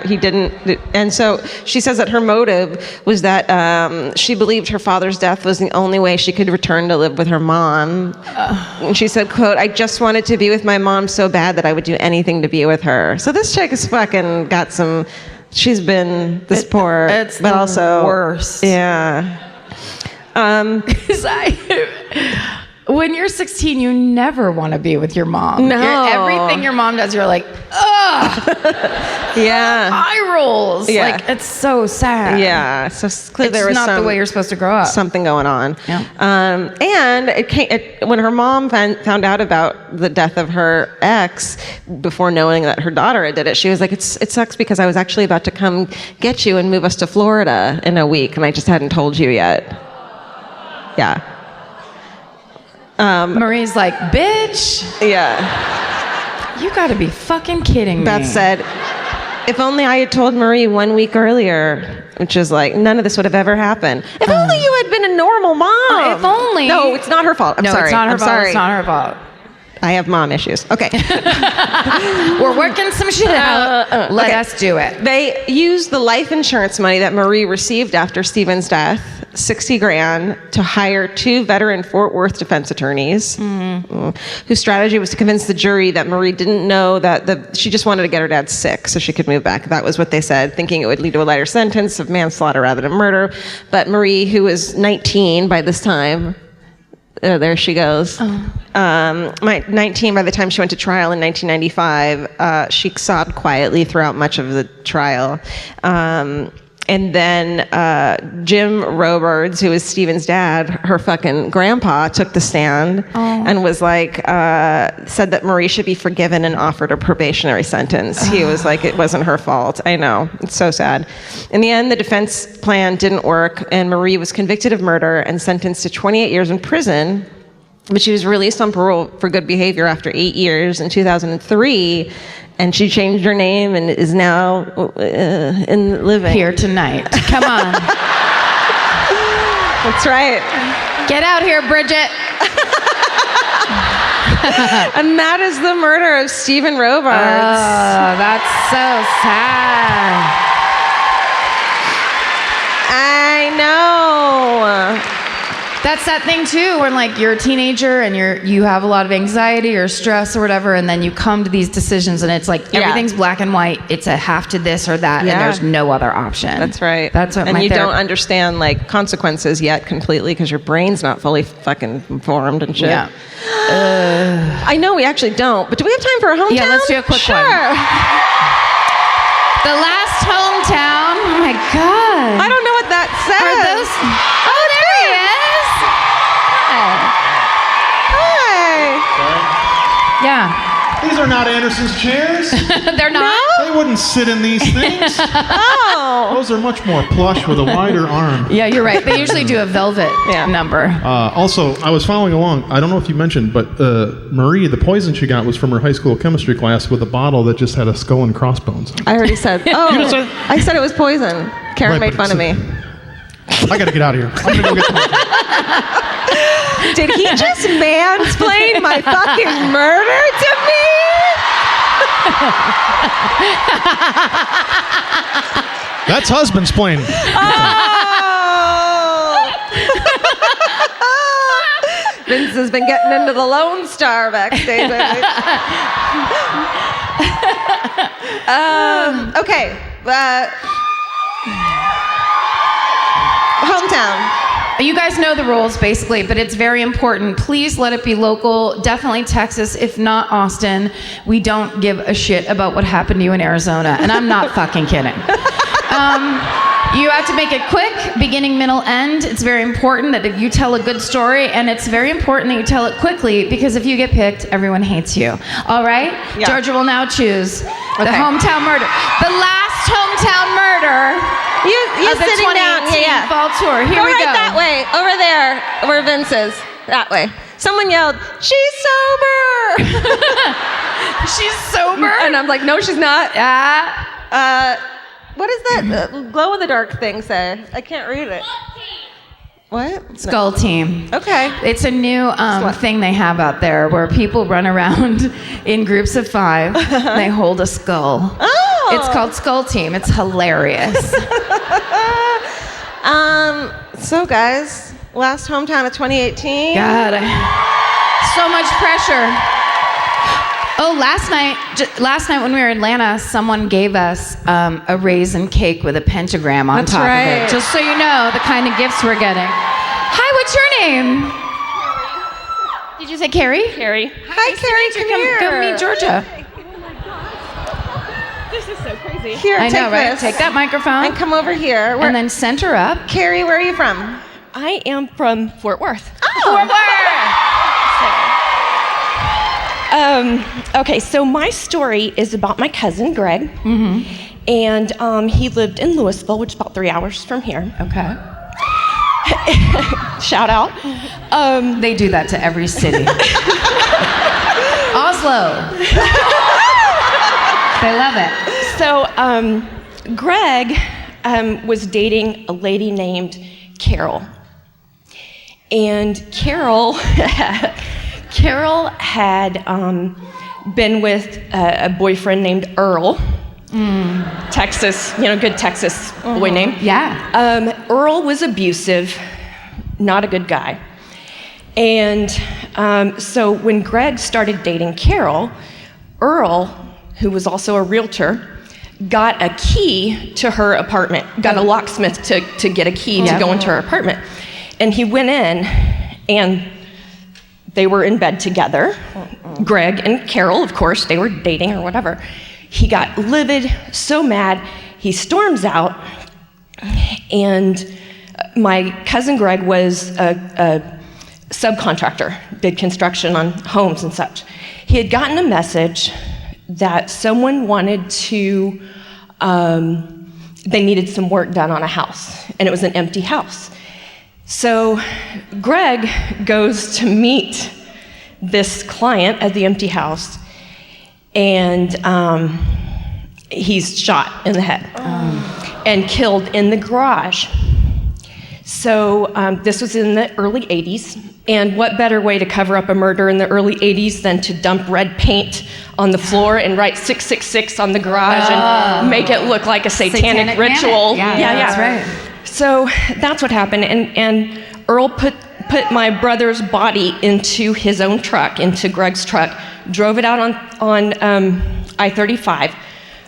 He didn't. And so she says that her motive was that she believed her father's death was the only way she could return to live with her mom. And she said, quote, I just wanted to be with my mom so bad that I would do anything to be with her. So this chick has fucking got some. She's been this poor, it's but also worse. Yeah. when you're 16, you never want to be with your mom. No. Everything your mom does, you're like, ugh. Yeah. Eye rolls. Yeah. Like, it's so sad. Yeah. So clearly It's there was not the way you're supposed to grow up. something going on. Yeah. And when her mom found out about the death of her ex, before knowing that her daughter had did it, she was like, it sucks because I was actually about to come get you and move us to Florida in a week, and I just hadn't told you yet. Yeah. Marie's like, bitch, Yeah. you gotta be fucking kidding me. Beth said, if only I had told Marie 1 week earlier, which is like, none of this would have ever happened. If only you had been a normal mom. If only. No, it's not her fault. I'm no, sorry. it's not her I'm fault. sorry. It's not her fault. I have mom issues. Okay. We're working some shit out. Let us do it. They used the life insurance money that Marie received after Stephen's death, $60,000, to hire 2 veteran Fort Worth defense attorneys, whose strategy was to convince the jury that Marie didn't know that she just wanted to get her dad sick so she could move back. That was what they said, thinking it would lead to a lighter sentence of manslaughter rather than murder. But Marie, who was 19 by this time, there she goes. 19 by the time she went to trial in 1995. She sobbed quietly throughout much of the trial. And then Jim Robards, who was Stephen's dad, her fucking grandpa, took the stand and was like, said that Marie should be forgiven and offered a probationary sentence. He was like, it wasn't her fault. I know. It's so sad. In the end, the defense plan didn't work, and Marie was convicted of murder and sentenced to 28 years in prison. But she was released on parole for good behavior after 8 years in 2003. And she changed her name and is now in living. Here tonight. Come on. That's right. Get out here, Bridget. And that is the murder of Stephen Robards. Oh, that's so sad. I know. That's that thing too, when like you're a teenager and you have a lot of anxiety or stress or whatever, and then you come to these decisions and it's like everything's black and white. It's a have to this or that, and there's no other option. That's right. That's what. And you don't understand like consequences yet completely because your brain's not fully fucking formed and shit. Yeah. I know we actually don't, but do we have time for a hometown? Yeah, let's do a quick one. Sure. The last hometown. Oh my god. I don't know what that says. Are those? Oh, there he is. Hi. Yeah. These are not Anderson's chairs. They're not? They wouldn't sit in these things. Oh. Those are much more plush with a wider arm. Yeah, you're right. They usually do a velvet number. Also, I was following along. I don't know if you mentioned, but Marie, the poison she got was from her high school chemistry class with a bottle that just had a skull and crossbones. I already said. Oh, I said it was poison. Karen made fun of me. I gotta get out of here. I'm gonna go get some. Did he just mansplain my fucking murder to me? That's husbandsplain. Oh. Vince has been getting into the Lone Star backstage. Okay. Hometown. You guys know the rules, basically, but it's very important. Please let it be local. Definitely Texas, if not Austin. We don't give a shit about what happened to you in Arizona, and I'm not fucking kidding. You have to make it quick, beginning, middle, end. It's very important that you tell a good story, and it's very important that you tell it quickly, because if you get picked, everyone hates you. All right? Yeah. Georgia will now choose the hometown murder. The last hometown murder. You of the sitting down. 2018 fall tour. Here we right go. that way. Over there, where Vince is. That way. Someone yelled, "She's sober!" She's sober? And I'm like, no, she's not. Yeah. What does that glow-in-the-dark thing say? I can't read it. What? Skull Team. Okay. It's a new thing they have out there where people run around in groups of 5. They hold a skull. Oh. It's called Skull Team. It's hilarious. So guys, last hometown of 2018. God, so much pressure. Oh, last night when we were in Atlanta, someone gave us a raisin cake with a pentagram on top of it. Just so you know the kind of gifts we're getting. Hi, what's your name? Did you say Carrie? Carrie. Hi, Carrie. Come here. Come meet Georgia. This is so crazy. Here, I take know, right? this. Take that microphone. And come over here. And then center up. Carrie, where are you from? I am from Fort Worth. Fort Worth. Okay, so my story is about my cousin Greg, and he lived in Louisville, which is about 3 hours from here. Okay. Shout out. They do that to every city. Oslo. They love it. So Greg was dating a lady named Carol, and Carol had been with a boyfriend named Earl. Texas, good Texas boy name. Yeah. Earl was abusive, not a good guy. And so when Greg started dating Carol, Earl, who was also a realtor, got a key to her apartment, got a locksmith to get a key to go into her apartment. And he went in, and they were in bed together. Greg and Carol, of course, they were dating or whatever. He got livid, so mad, he storms out, and my cousin Greg was a subcontractor, did construction on homes and such. He had gotten a message that someone wanted to, they needed some work done on a house, and it was an empty house. So Greg goes to meet this client at the empty house, and he's shot in the head and killed in the garage. So this was in the early 80s, and what better way to cover up a murder in the early 80s than to dump red paint on the floor and write 666 on the garage and make it look like a satanic ritual. Yeah, that's right. So that's what happened, and Earl put my brother's body into his own truck, into Greg's truck, drove it out on I-35,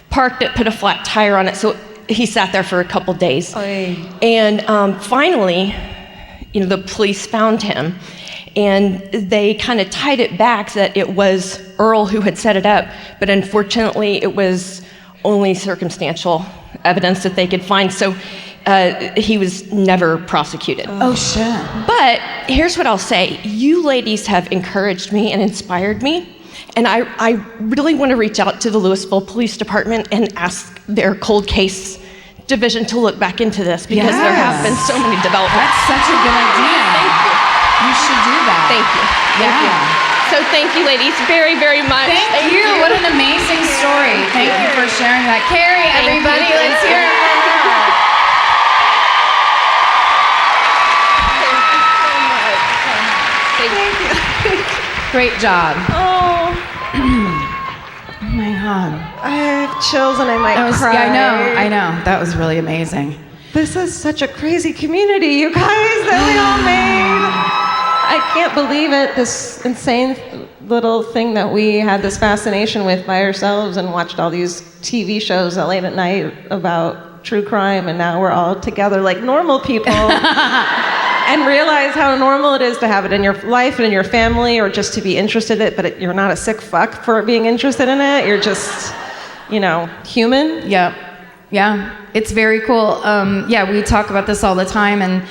parked it, put a flat tire on it, so he sat there for a couple days. And finally, the police found him, and they kind of tied it back that it was Earl who had set it up, but unfortunately it was only circumstantial evidence that they could find, so he was never prosecuted. Oh, shit. But here's what I'll say. You ladies have encouraged me and inspired me. And I really want to reach out to the Louisville Police Department and ask their cold case division to look back into this, because there have been so many developments. That's such a good idea. Thank you. You should do that. Thank you. Thank you. So thank you, ladies, very, very much. Thank you. What an amazing story. Thank you for sharing that. Carrie, everybody, let's hear it for her. Thank you. Great job. Oh, Oh my God. I have chills and I might cry. Yeah, I know. That was really amazing. This is such a crazy community, you guys, that we all made. I can't believe it, this insane little thing that we had this fascination with by ourselves and watched all these TV shows at late at night about true crime, and now we're all together like normal people and realize how normal it is to have it in your life and in your family, or just to be interested in it, but you're not a sick fuck for being interested in it. You're just, human. Yeah, it's very cool. We talk about this all the time, and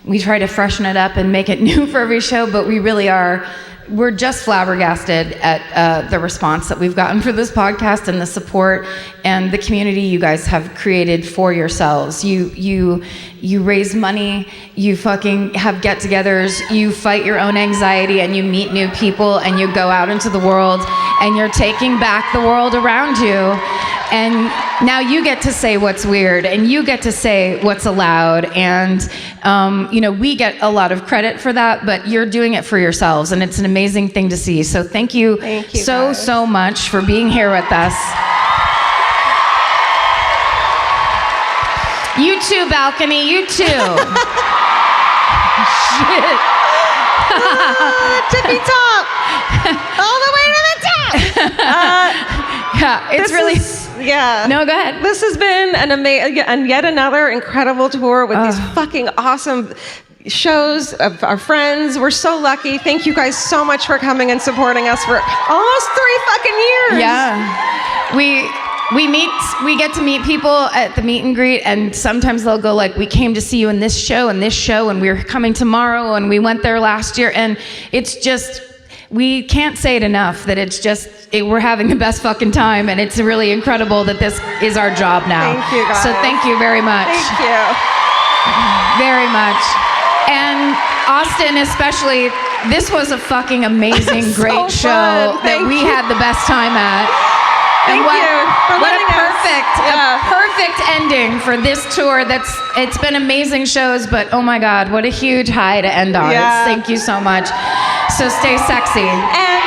we try to freshen it up and make it new for every show, but we really are. We're just flabbergasted at the response that we've gotten for this podcast and the support and the community you guys have created for yourselves. You raise money, you fucking have get-togethers, you fight your own anxiety, and you meet new people, and you go out into the world, and you're taking back the world around you. And now you get to say what's weird, and you get to say what's allowed, and we get a lot of credit for that, but you're doing it for yourselves, and it's an amazing thing to see. So thank you so much for being here with us. You too, balcony, you too. Shit. Tippy top, all the way to the top. It's really. No, go ahead. This has been an amazing and yet another incredible tour with these fucking awesome shows of our friends. We're so lucky. Thank you guys so much for coming and supporting us for almost 3 fucking years. Yeah. We get to meet people at the meet and greet, and sometimes they'll go like, we came to see you in this show, and we're coming tomorrow, and we went there last year, and it's just, we can't say it enough that it's just, we're having the best fucking time, and it's really incredible that this is our job now. Thank you, guys. So thank you very much. Thank you. Very much. And Austin especially, this was a fucking amazing, great so show fun. that we had the best time at. Thank you for what letting a us. perfect ending for this tour. It's been amazing shows, but oh my God, what a huge high to end on. Yeah. Thank you so much. So stay sexy. And